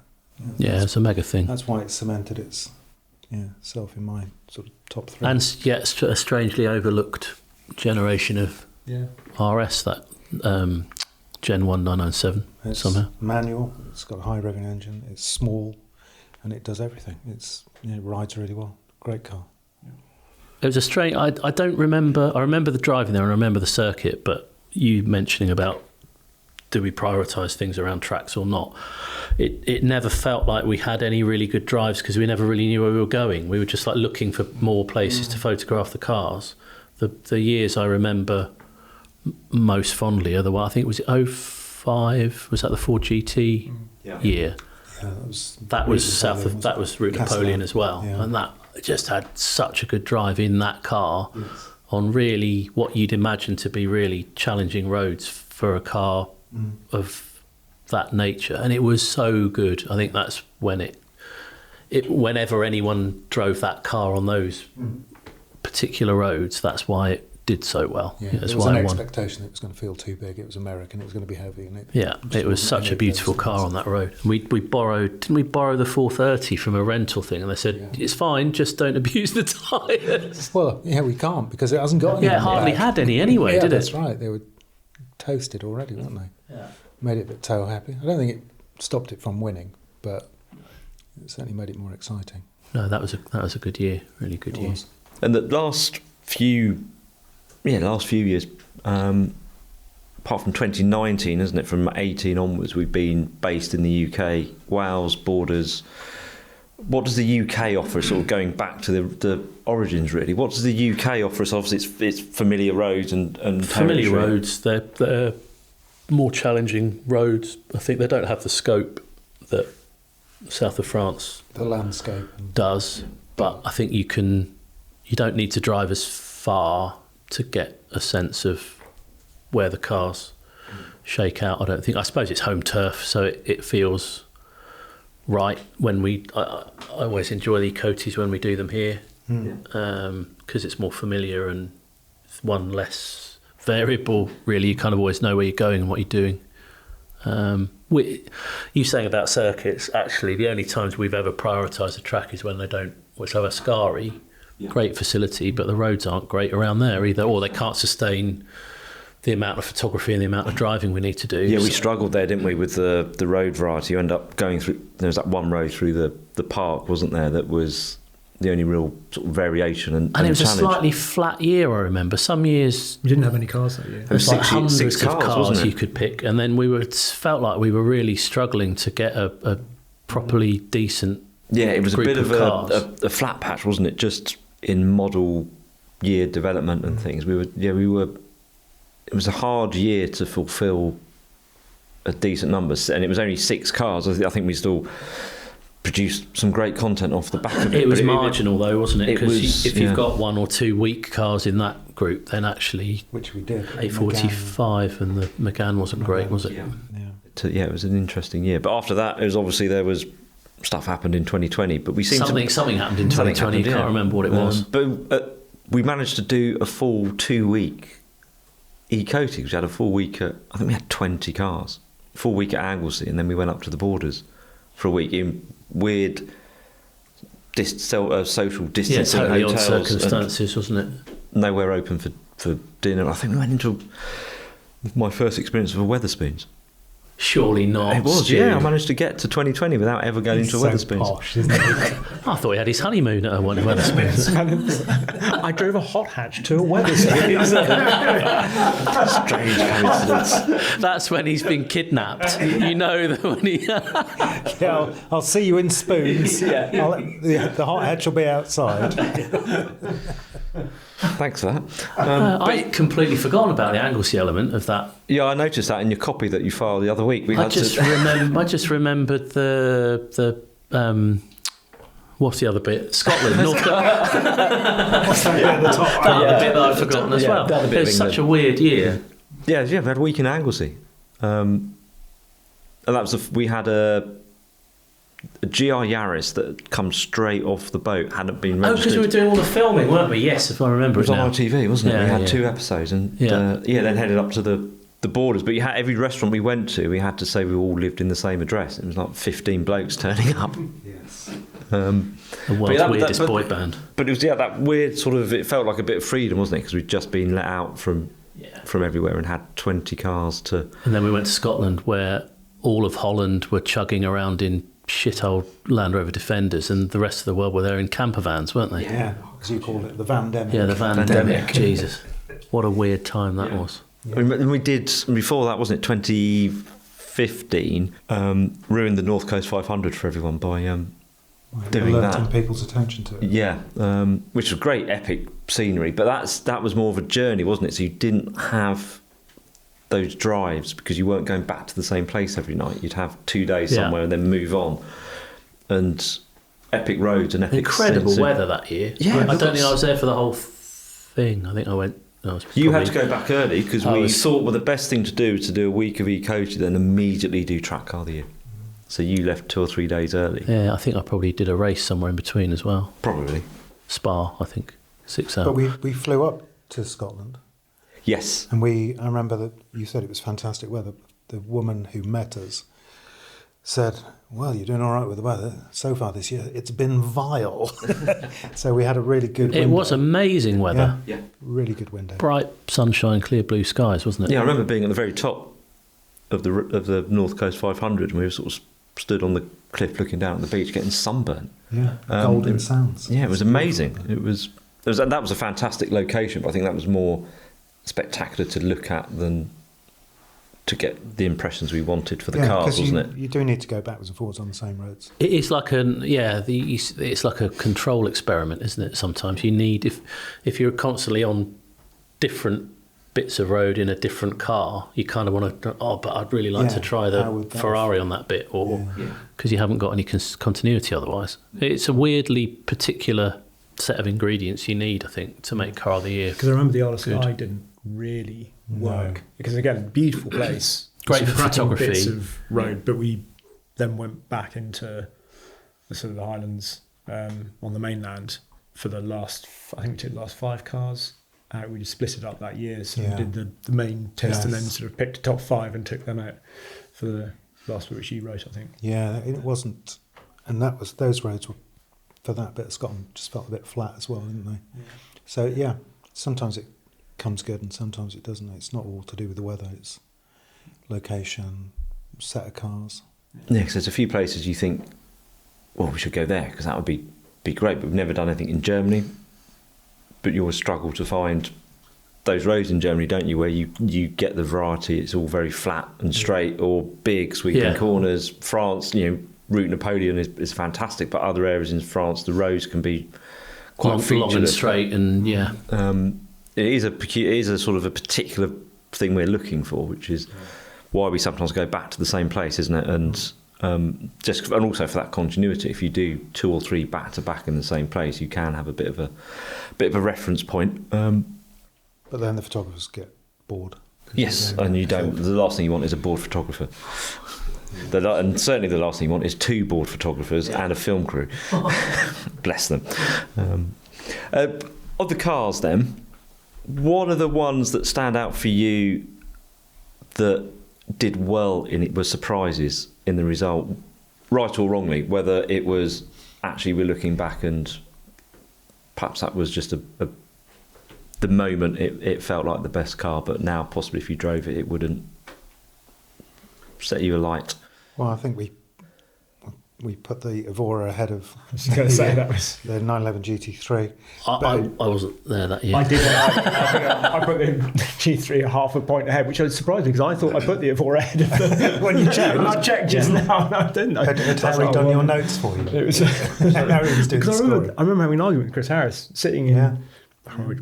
Yeah, it's a mega thing. That's why it cemented itself in my sort of top 3. And yet a strangely overlooked generation of RS, that Gen 1 997 somehow. Manual, it's got a high revving engine, it's small, and it does everything. It rides really well. Great car. It was a strange. I don't remember. I remember the driving there and I remember the circuit, but you mentioning about do we prioritise things around tracks or not? It never felt like we had any really good drives because we never really knew where we were going. We were just like looking for more places to photograph the cars. The years I remember most fondly are the one, I think it was 05. Was that the Ford GT year? Yeah, that was Route Napoleon as well, and that just had such a good drive in that car on really what you'd imagine to be really challenging roads for a car of that nature, and it was so good. I think that's when whenever anyone drove that car on those particular roads, that's why it did so well. Yeah, That's there was why an I won. expectation it was going to feel too big. It was American. It was going to be heavy, and It was such a beautiful car on that road. We borrowed the 430 from a rental thing, and they said it's fine, just don't abuse the tyres. Well, yeah, we can't because it hasn't got any. Yeah, it hardly had any anyway, did it? That's right. They were toasted already, weren't they? Yeah. Made it a bit toe happy. I don't think it stopped it from winning, but it certainly made it more exciting. No, that was a good year, really good year. And the last few years, apart from 2019, isn't it? From 18 onwards, we've been based in the UK, Wales, Borders. What does the UK offer us, sort of going back to the origins, really? What does the UK offer us? Obviously, it's familiar roads and familiar territory. roads. They're more challenging roads. I think they don't have the scope that south of France The landscape. does, but I think you don't need to drive as far to get a sense of where the cars shake out. I suppose it's home turf, so it feels right when I always enjoy the eCoties when we do them here, because it's more familiar and one less variable. Really, you kind of always know where you're going and what you're doing. You saying about circuits, actually the only times we've ever prioritised a track is when they don't, which have Ascari, great facility, but the roads aren't great around there either, or they can't sustain the amount of photography and the amount of driving we need to do. Yeah, we struggled there, didn't we, with the road variety. You end up going through, there was that one road through the park, wasn't there, that was the only real sort of variation and it was challenge. a slightly flat year, I remember. Some years We didn't have any cars that year. There was like six hundreds of cars, cars wasn't it? you could pick, and then felt like we were really struggling to get a properly decent. Yeah, it was a group bit of cars. a flat patch, wasn't it? Just in model year development and things. We were. It was a hard year to fulfil a decent number, and it was only 6 cars. I think we still produced some great content off the back of it. It was marginal though, wasn't it? it Because was, if you've got 1 or 2 weak cars in that group, then actually Which we did. 845 and the Meaden wasn't great, was it? Yeah. It was an interesting year. But after that, it was obviously there was stuff happened in 2020. But we seemed Something happened in something 2020. happened, Can't remember what it was. But we managed to do a full 2-week eCoty, which had a full week at, I think we had 20 cars, full week at Anglesey, and then we went up to the Borders for a week in weird social distancing Totally odd hotels, circumstances, wasn't it? nowhere open for dinner. I think we went into my first experience of a Wetherspoons. Surely not. It was, Stu. yeah. I managed to get to 2020 without ever going into a Wetherspoons. Posh, isn't it? I thought he had his honeymoon at one of Wetherspoons. I drove a hot hatch to a Wetherspoons. Strange coincidence. That's when he's been kidnapped. You know that when he. Yeah, I'll see you in Spoons. The hot hatch will be outside. Thanks for that. I'd completely forgotten about the Anglesey element of that. Yeah, I noticed that in your copy that you filed the other week. I just remembered the what's the other bit? Scotland, North. What's that bit at the top? That bit that I'd forgotten as well. the other bit It of was such a England. weird year. Yeah, we had a week in Anglesey. And that was we had a GR Yaris that had come straight off the boat, hadn't been Oh, registered. because we were doing all the filming, weren't we? Yes, if I remember It was it now. on ITV, wasn't it? Yeah, We had yeah. 2 episodes, and Yeah. then headed up to the Borders. But you had every restaurant we went to, we had to say we all lived in the same address. It was like 15 blokes turning up. Yes. The world's that- weirdest but- boy band. But it was that weird sort of. It felt like a bit of freedom, wasn't it? Because we'd just been let out from everywhere and had 20 cars to. And then we went to Scotland, where all of Holland were chugging around in shit old Land Rover Defenders, and the rest of the world were there in camper vans, weren't they? Yeah, as you called it, the Vandemic. Yeah, the Vandemic. Jesus, what a weird time that was. And we did before that, wasn't it? 2015, ruined the North Coast 500 for everyone by doing alerting that. people's attention to it. Yeah, which was great, epic scenery. But that was more of a journey, wasn't it? So you didn't have those drives because you weren't going back to the same place every night. You'd have 2 days somewhere and then move on. And epic roads and epic Incredible scenery. weather that year. Yeah, I don't because- think I was there for the whole thing. I think I went You had to go back early because we thought, well, the best thing to do was to do a week of eCoty, then immediately do Track Car of the Year. So you left 2 or 3 days early. Yeah, I think I probably did a race somewhere in between as well. Probably. Spa, I think, 6 hours. But we flew up to Scotland. Yes. And I remember that you said it was fantastic weather. The woman who met us said, well, you're doing all right with the weather. So far this year, it's been vile. So we had a really good window. It was amazing weather. Yeah. Really good window. Bright sunshine, clear blue skies, wasn't it? Yeah, I remember being at the very top of the North Coast 500, and we were sort of stood on the cliff looking down at the beach getting sunburnt. Yeah, golden sands. Yeah, it was amazing. That was a fantastic location, but I think that was more spectacular to look at than to get the impressions we wanted for the cars, wasn't it? You do need to go backwards and forwards on the same roads. It's like it's like a control experiment, isn't it? Sometimes you need, if you're constantly on different bits of road in a different car, you kind of want to, but I'd really like to try the Ferrari on that bit, or because you haven't got any continuity otherwise. It's a weirdly particular set of ingredients you need, I think, to make Car of the Year. Because I remember the Isle of Skye didn't really work. Because again, beautiful place, great for photography, bits of road, but we then went back into the sort of the Highlands on the mainland for the last, I think we took the last 5 cars. We just split it up that year, so we did the main test and then sort of picked the top 5 and took them out for the last bit which you wrote, I think. Yeah, it wasn't, and those roads were, for that bit of Scotland, just felt a bit flat as well, didn't they? Yeah. So sometimes it comes good and sometimes it doesn't. It's not all to do with the weather, it's location, set of cars. Yeah, because there's a few places you think, well, we should go there because that would be great, but we've never done anything in Germany. But you always struggle to find those roads in Germany, don't you, where you get the variety. It's all very flat and straight, or big sweeping corners. France, Route Napoleon is fantastic, but other areas in France, the roads can be quite long and straight, and it is a sort of a particular thing we're looking for, which is why we sometimes go back to the same place, isn't it? And and also for that continuity, if you do 2 or 3 back to back in the same place, you can have a bit of a reference point. But then the photographers get bored. Yes, and you don't. The last thing you want is a bored photographer. And certainly the last thing you want is 2 bored photographers and a film crew. Bless them. Of the cars, then, what are the ones that stand out for you that did well in it, were surprises in the result, right or wrongly, whether it was actually we're looking back and perhaps that was just the moment it felt like the best car, but now possibly if you drove it, it wouldn't set you alight? Well, I think we put the Evora ahead of I was going to say that was the 911 GT3. I wasn't there that year. I did. I put the G3 half a point ahead, which was surprising because I thought I put the Evora ahead of the when you checked. And I checked just now, and I didn't. Had Harry done your notes for you? It was Harry was doing the scoring. I remember having an argument with Chris Harris sitting in.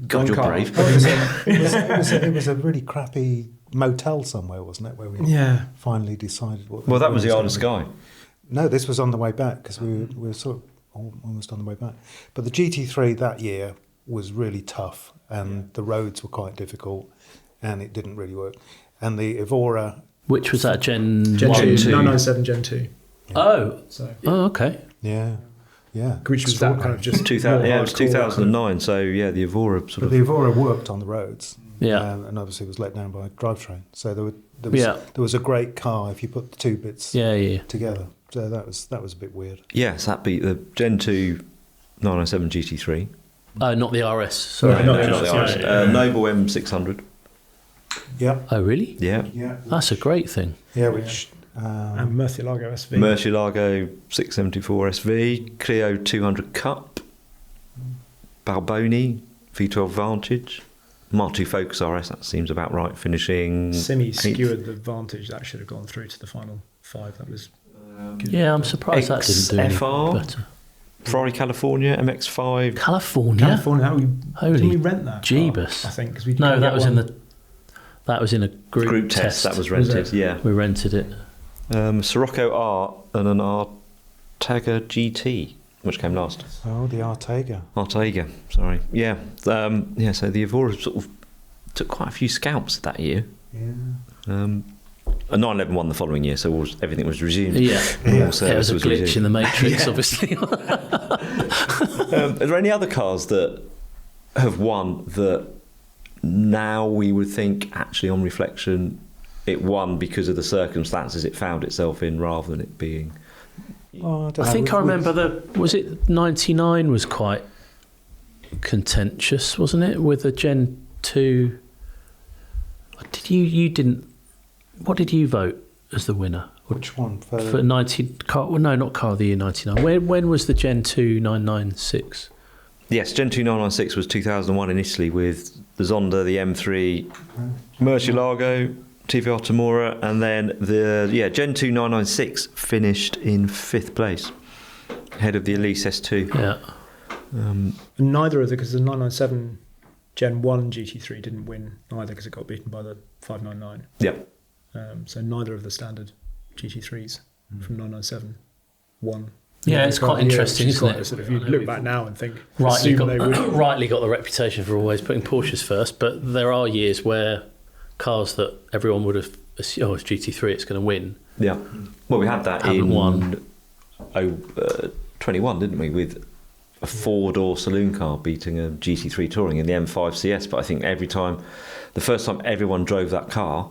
God, you're brave. It was a really crappy motel somewhere, wasn't it? Where we finally decided what. Well, that was the Isle of Skye. No, this was on the way back because we were sort of almost on the way back. But the GT3 that year was really tough, and the roads were quite difficult, and it didn't really work. And the Evora, which was that Gen 2, 2? 997 Gen 2. Oh, so okay. Yeah. Which was that kind of just 2000, it was 2009. So the Evora But the Evora worked on the roads. Yeah. And obviously was let down by a drivetrain. So there was a great car if you put the 2 bits together. So that was a bit weird. Yes, that beat the Gen 2 997 GT3. Oh, not the RS. Sorry, not the RS. Noble M600. Yeah. Oh, really? Yeah. That's a great thing. Yeah, which. And Murcielago SV. Murcielago 674 SV, Clio 200 Cup, Balboni V12 Vantage, Mark II Focus RS, that seems about right, finishing. Simi skewered the Vantage, that should have gone through to the final 5. That was good. Yeah, I'm surprised that didn't do any better. Ferrari California MX5. California, didn't we rent that? Jeebus. I think because that was in a group test. That was rented. Yeah, we rented it. Sirocco R and an Artega GT, which came last. Oh, the Artega. Sorry. Yeah. So the Evora sort of took quite a few scalps that year. Yeah. A 911 won the following year, so everything was resumed. Yeah, All it was service a glitch resumed. in the Matrix, obviously. Are there any other cars that have won that now we would think, actually, on reflection, it won because of the circumstances it found itself in, rather than it being? Well, I think I remember was it 99 was quite contentious, wasn't it, with the Gen 2? What did you vote as the winner? Which one? For 90 car? Well, no, not car of the year 99. When was the Gen 2 996? Yes, Gen 2 996 was 2001 in Italy with the Zonda, the M3, Murcielago, TVR Tamura, and then Gen 2 996 finished in 5th place, ahead of the Elise S2. Yeah. And neither of because the 997 Gen 1 GT3 didn't win either because it got beaten by the 599. Yeah. So neither of the standard GT3s from 997 won. Yeah, it's quite interesting, isn't it? Sort of, you look back now and think, Rightly assume they would. rightly got the reputation for always putting Porsches first, but there are years where cars that everyone would have assumed, it's GT3, it's going to win. Yeah. Well, we had that Haven't in won. 21, didn't we, with a four-door saloon car beating a GT3 Touring in the M5 CS. But I think the first time everyone drove that car,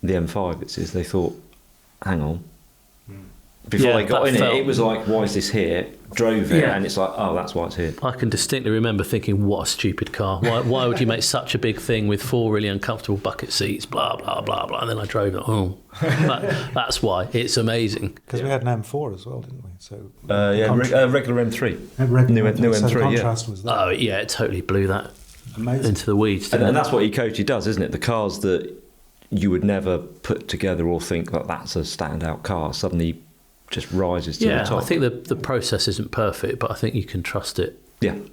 the M5, they thought, hang on. Before they got in it was like, why is this here? Drove it, and it's like, oh, that's why it's here. I can distinctly remember thinking, what a stupid car. Why would you make such a big thing with 4 really uncomfortable bucket seats, blah, blah, blah, blah. And then I drove it, that's why. It's amazing. Because we had an M4 as well, didn't we? So regular M3. New M3, so the contrast was there. Oh, yeah, it totally blew that Amazing. into the weeds. And that's what eCoty does, isn't it? The cars that you would never put together or think that that's a standout car suddenly just rises to the top. I think the process isn't perfect, but I think you can trust it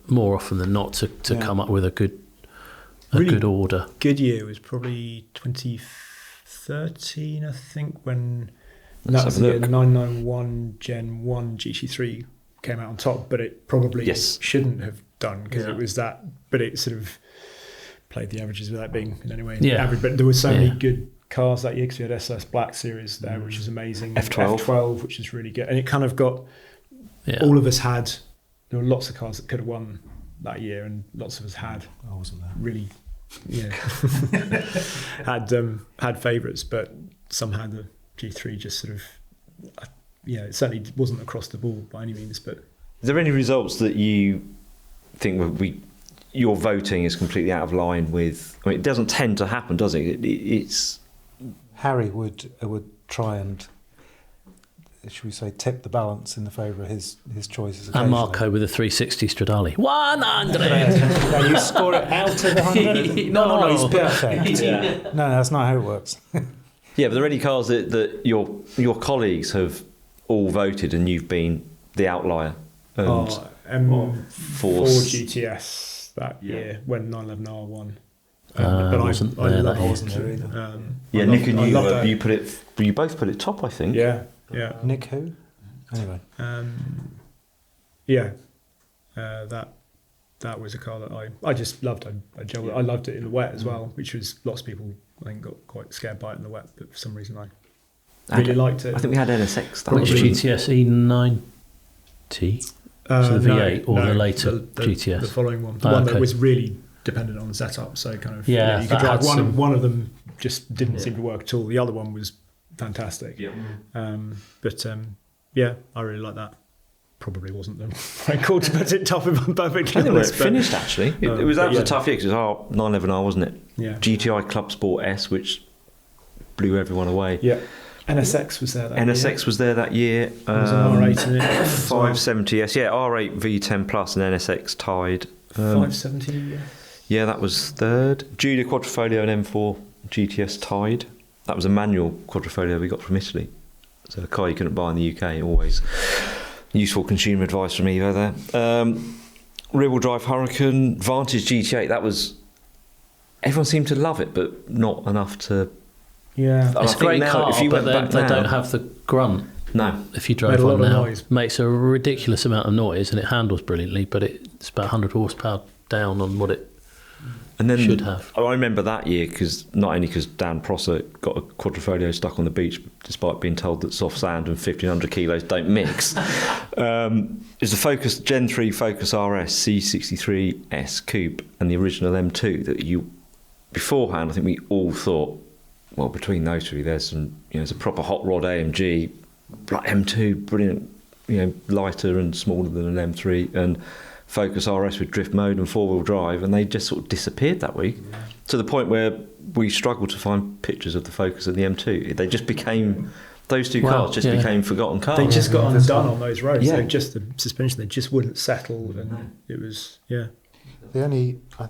more often than not to come up with a good order. Good year was probably 2013, I think, when that was the year 991 Gen 1 GT3 came out on top, but it probably shouldn't have done because it was that, but it sort of played the averages without being in any way average. But there were so many good cars that year because we had SS Black Series there, which is amazing. F12, which is really good. And it kind of got, all of us had, there were lots of cars that could have won that year and lots of us had. I wasn't there. Really, had favourites, but somehow the G3 just sort of, it certainly wasn't across the board by any means. But is there any results that you think your voting is completely out of line with? I mean, it doesn't tend to happen, does it? It's Harry would try and, should we say, tip the balance in the favour of his choices. And Marco with a 360 Stradale. 100! No, you score it out of the 100? No, he's perfect. No, that's not how it works. Yeah, but are there any cars that your colleagues have all voted and you've been the outlier? M4 GTS that year when 911R won. But I wasn't there. I wasn't there either. Nick and you both put it top, I think. Yeah. Nick who? Anyway. That was a car that I just loved. I loved it in the wet as well, which was lots of people I think got quite scared by it in the wet, but for some reason I really liked it. I think we had NSX. Which GTS E90? So the V8 or the later GTS? The following one. The one that was really dependent on the setup, so kind of you could drive one of them just didn't seem to work at all. The other one was fantastic. I really like that. Probably wasn't the right call to put it top if I'm perfectly honest. It finished actually. That was a tough year because it was 911R, wasn't it? Yeah. GTI Club Sport S, which blew everyone away. Yeah. NSX was there that year. NSX was there that year. There was an R8 in it. 570S, R8 V10 Plus and NSX tied. 570, yeah. Yeah, that was third. Julia Quadrifoglio and M4 GTS tied. That was a manual Quadrifoglio we got from Italy. So a car you couldn't buy in the UK, always useful consumer advice from Evo there. Rear-wheel drive Hurricane, Vantage GT8, that was... Everyone seemed to love it, but not enough to... Yeah, it's a great car, but they don't have the grunt. No. If you drove one now, makes a ridiculous amount of noise and it handles brilliantly, but it's about 100 horsepower down on what it And then Should have. I remember that year not only because Dan Prosser got a quadrifoglio stuck on the beach despite being told that soft sand and 1,500 kilos don't mix. It's the Focus Gen 3 Focus RS C63S Coupe and the original M2 that beforehand I think we all thought, well, between those three there's a proper hot rod AMG, like M2, brilliant, lighter and smaller than an M3, and Focus RS with drift mode and four-wheel drive, and they just sort of disappeared that week, to the point where we struggled to find pictures of the Focus and the M2. They just became, those two cars became forgotten cars. They just got undone on those roads. Yeah. The suspension, they just wouldn't settle, and it was, I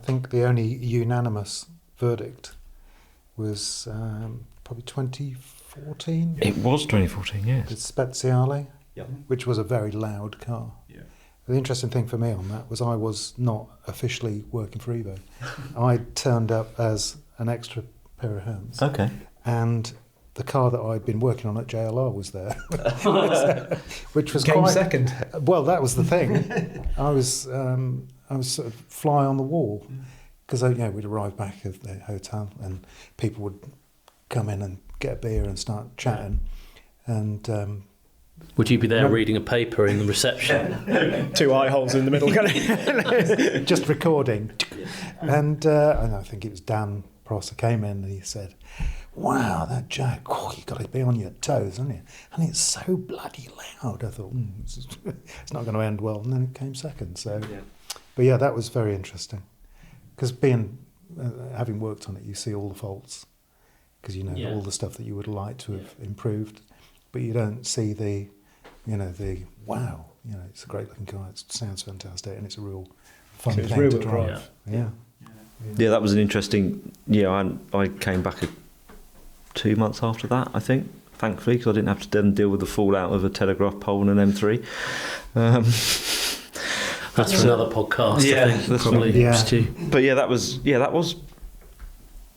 think the only unanimous verdict was probably 2014. It was 2014, yes. The Speziale, Yep. which was a very loud car. Yeah. The interesting thing for me on that was I was not officially working for Evo. I turned up as an extra pair of hands. Okay. And the car that I'd been working on at JLR was there, which was Came quite second. Well, that was the thing. I was sort of fly on the wall because we'd arrive back at the hotel and people would come in and get a beer and start chatting, and Would you be there reading a paper in the reception? 2 eye holes in the middle. just recording. And I think it was Dan Prosser came in and he said, "Wow, that Jack, you've got to be on your toes, haven't you? And it's so bloody loud." I thought, it's not going to end well. And then it came second. So, But yeah, that was very interesting. Because having worked on it, you see all the faults. Because all the stuff that you would like to have improved. But you don't see the wow, it's a great looking car, it sounds fantastic, and it's a real fun thing to drive. Yeah, that was an interesting. I came back 2 months after that, I think, thankfully, because I didn't have to then deal with the fallout of a telegraph pole and an M3. That's for another podcast. I think, that's probably. Stu. But that was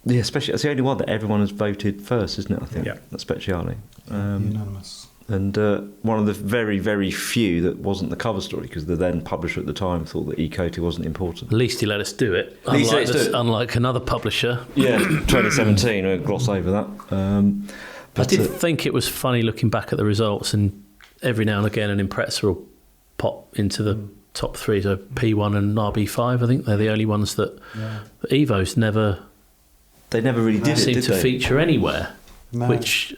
especially that's the only one that everyone has voted first, isn't it? I think that's Speciale. Unanimous. And one of the very, very few that wasn't the cover story, because the then publisher at the time thought that eCoty wasn't important. At least he let us do it. Unlike another publisher. Yeah, 2017, we'll gloss over that. I did think it was funny looking back at the results, and every now and again an Impreza will pop into the top three. So P1 and RB5, I think they're the only ones that Evo's never... They never really did seem it, to feature anywhere, No. which...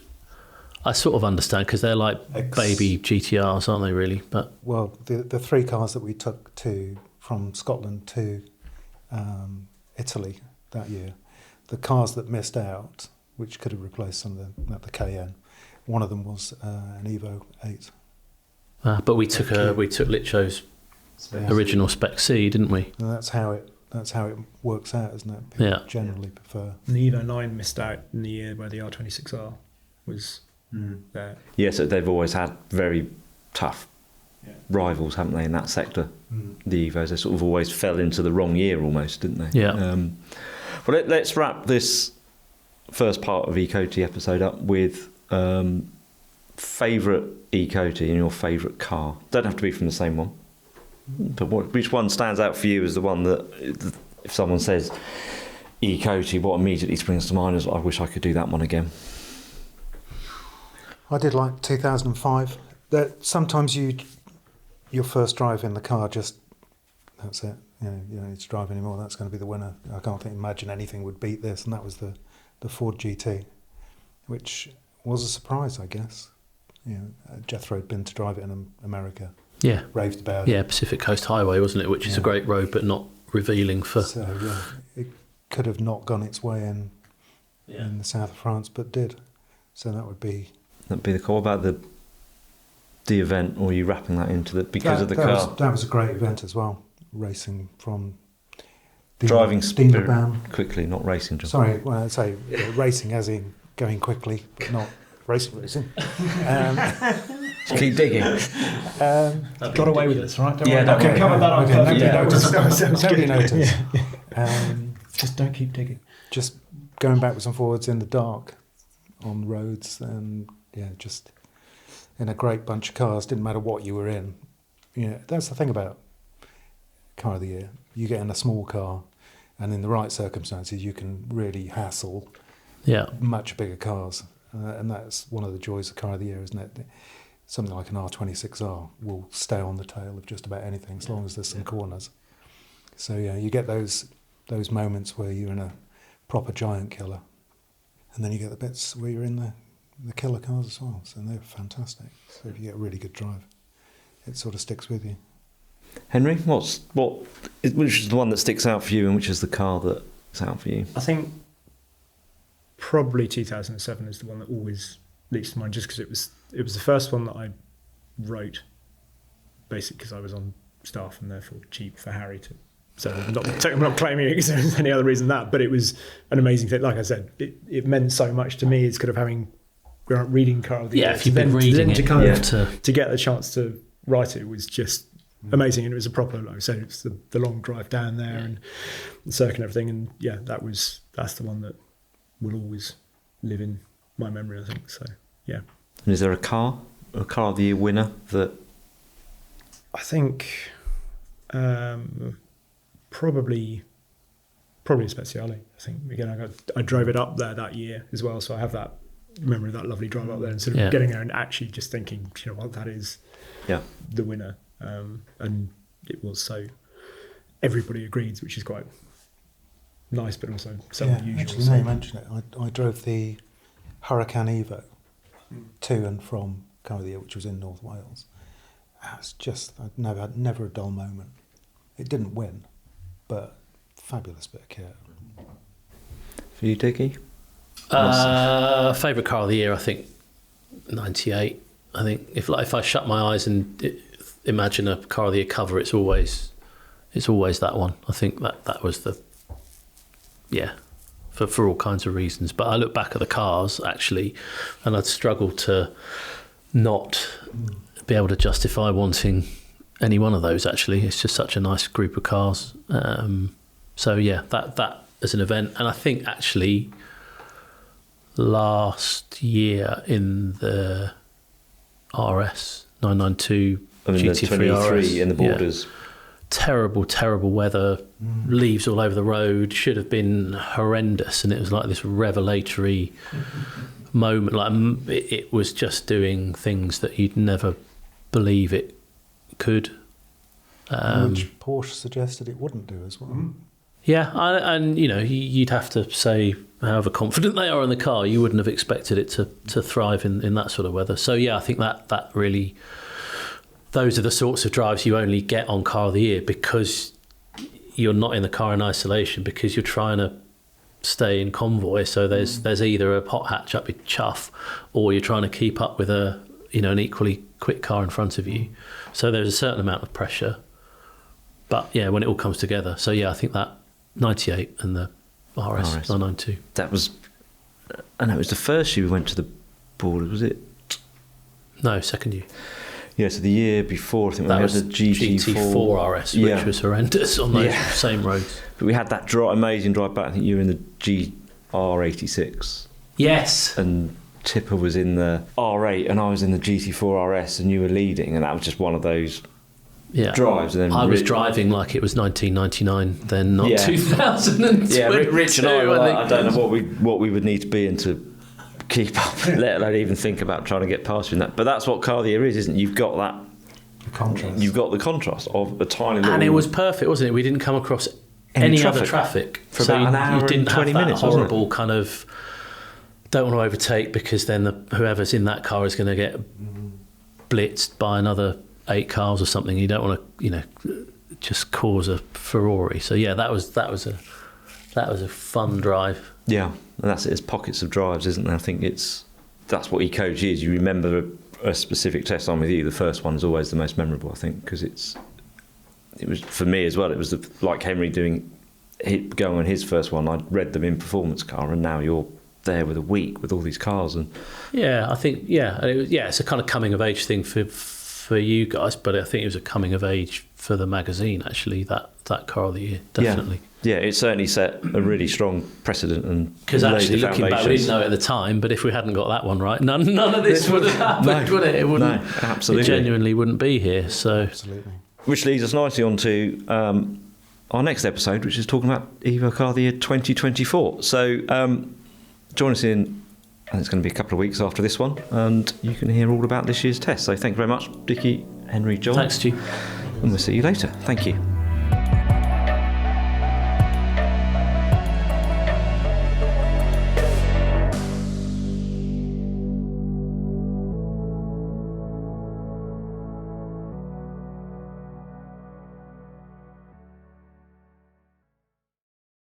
I sort of understand because they're like baby GTRs, aren't they? Really, but the 3 cars that we took from Scotland to Italy that year, the cars that missed out, which could have replaced some of the Cayenne, one of them was an Evo 8. But we took Licho's original Spec C, didn't we? And that's how it works out, isn't it? People generally prefer. And the Evo 9 missed out in the year where the R26R was there. Yeah, so they've always had very tough rivals, haven't they, in that sector? The Evos, they sort of always fell into the wrong year almost, didn't they? Yeah. Well, let's wrap this first part of eCoty episode up with favourite eCoty and your favourite car. Don't have to be from the same one, but which one stands out for you as the one that, if someone says eCoty, what immediately springs to mind is, I wish I could do that one again? I did like 2005. That sometimes your first drive in the car, just that's it. You don't need to drive anymore. That's going to be the winner. I can't imagine anything would beat this, and that was the Ford GT, which was a surprise, I guess. Jethro had been to drive it in America. Yeah, raved about it. Yeah, Pacific Coast Highway, wasn't it? Which is a great road, but not revealing for. So it could have not gone its way in the south of France, but did. So that would be. That'd be the call about the event, or are you wrapping that into the of the car? That was a great event as well. Racing from driving Steamerban quickly, not racing. John. Sorry, when I say racing, as in going quickly, but not racing. Just keep digging. Got away with this, right? Okay, cover that up. Nobody noticed. Just don't keep digging. Just going backwards and forwards in the dark on roads, and just in a great bunch of cars. Didn't matter what you were in. That's the thing about car of the year. You get in a small car And in the right circumstances, you can really hassle much bigger cars. And that's one of the joys of Car of the Year, isn't it? Something like an R26R will stay on the tail of just about anything as long as there's some corners. So yeah, you get those moments where you're in a proper giant killer, and then you get the bits where you're in the killer cars as well. So they're fantastic. So if you get a really good drive, it sort of sticks with you. Henry, which is the one that sticks out for you, and which is the car that's out for you? I think probably 2007 is the one that always leaps to mind, just because it was the first one that I wrote, basically because I was on staff and therefore cheap for Harry to. So I'm not claiming it because there's any other reason than that, but it was an amazing thing. Like I said, it meant so much to me. It's kind of having reading Car of the Year. If you've been reading it, to get the chance to write it was just amazing, and it was a proper, like I said, it's the long drive down there and the circuit and everything, and yeah, that's the one that will always live in my memory, I think. So yeah. And is there a car of the Year winner that? I think probably a Speciale. I think again I drove it up there that year as well, so I have that memory of that lovely drive up there and sort of getting there and actually just thinking, you know what, that is the winner. And it was, so everybody agrees, which is quite nice, but also so unusual. Actually, now you mention it, I drove the Hurricane Evo to and from Car of the Year, which was in North Wales. It's just, I'd had never a dull moment. It didn't win, but fabulous bit of kit. For you, Dickie? Favourite car of the year, I think 98. I think if I shut my eyes and imagine a car of the year cover, it's always that one. I think that was for all kinds of reasons. But I look back at the cars actually, and I'd struggle to not be able to justify wanting any one of those. Actually, it's just such a nice group of cars. So yeah, that as an event, and I think actually last year in the RS 992 GT3 RS in the borders. Terrible weather, leaves all over the road, should have been horrendous, and it was like this revelatory moment. Like it was just doing things that you'd never believe it could. Which Porsche suggested it wouldn't do as well. Yeah, and you know, you'd have to say, however confident they are in the car, you wouldn't have expected it to thrive in that sort of weather. So yeah, I think that really, those are the sorts of drives you only get on Car of the Year, because you're not in the car in isolation, because you're trying to stay in convoy. So there's either a hot hatch up with chuff, or you're trying to keep up with an equally quick car in front of you. So there's a certain amount of pressure. But yeah, when it all comes together. So yeah, I think that 98 and the RS 992. That was, I know it was the first year we went to the border, was it? No, second year. Yeah, so the year before, I think we had the GT4 RS, which was horrendous on those same roads. But we had that amazing drive back. I think you were in the GR86. Yes. And Tipper was in the R8 and I was in the GT4 RS, and you were leading, and that was just one of those drives. And then I was driving like it was 1999 then, not 2002. Yeah, Rich and I were like, I don't know what we would need to be in to keep up, let alone even think about trying to get past you in that. But that's what Car of the Year is, isn't it? You've got that contrast. You've got the contrast of a tiny little... And it was perfect, wasn't it? We didn't come across any other traffic. For about an hour you didn't and 20 have that minutes, horrible kind of, don't want to overtake because then whoever's in that car is going to get blitzed by another 8 cars or something. You don't want to, just cause a Ferrari. So yeah, that was a fun drive. Yeah, and that's it. It's pockets of drives, isn't there? I think that's what eCoty is. You remember a specific test on with you. The first one is always the most memorable, I think, because it was for me as well. It was like Henry going on his first one. I'd read them in performance car, and now you're there with a week with all these cars. And yeah, I think it's a kind of coming of age thing for you guys, but I think it was a coming of age for the magazine actually. That Car of the Year, definitely. Yeah, it certainly set a really strong precedent, and because actually looking back, we didn't know it at the time, but if we hadn't got that one right, none of this would have happened, would it? It wouldn't. No, absolutely. It genuinely wouldn't be here. So absolutely. Which leads us nicely on to our next episode, which is talking about Evo Car of the Year 2024. So join us in, and it's going to be a couple of weeks after this one, and you can hear all about this year's test. So thank you very much, Dickie, Henry, John. Thanks, Stu. And we'll see you later. Thank you.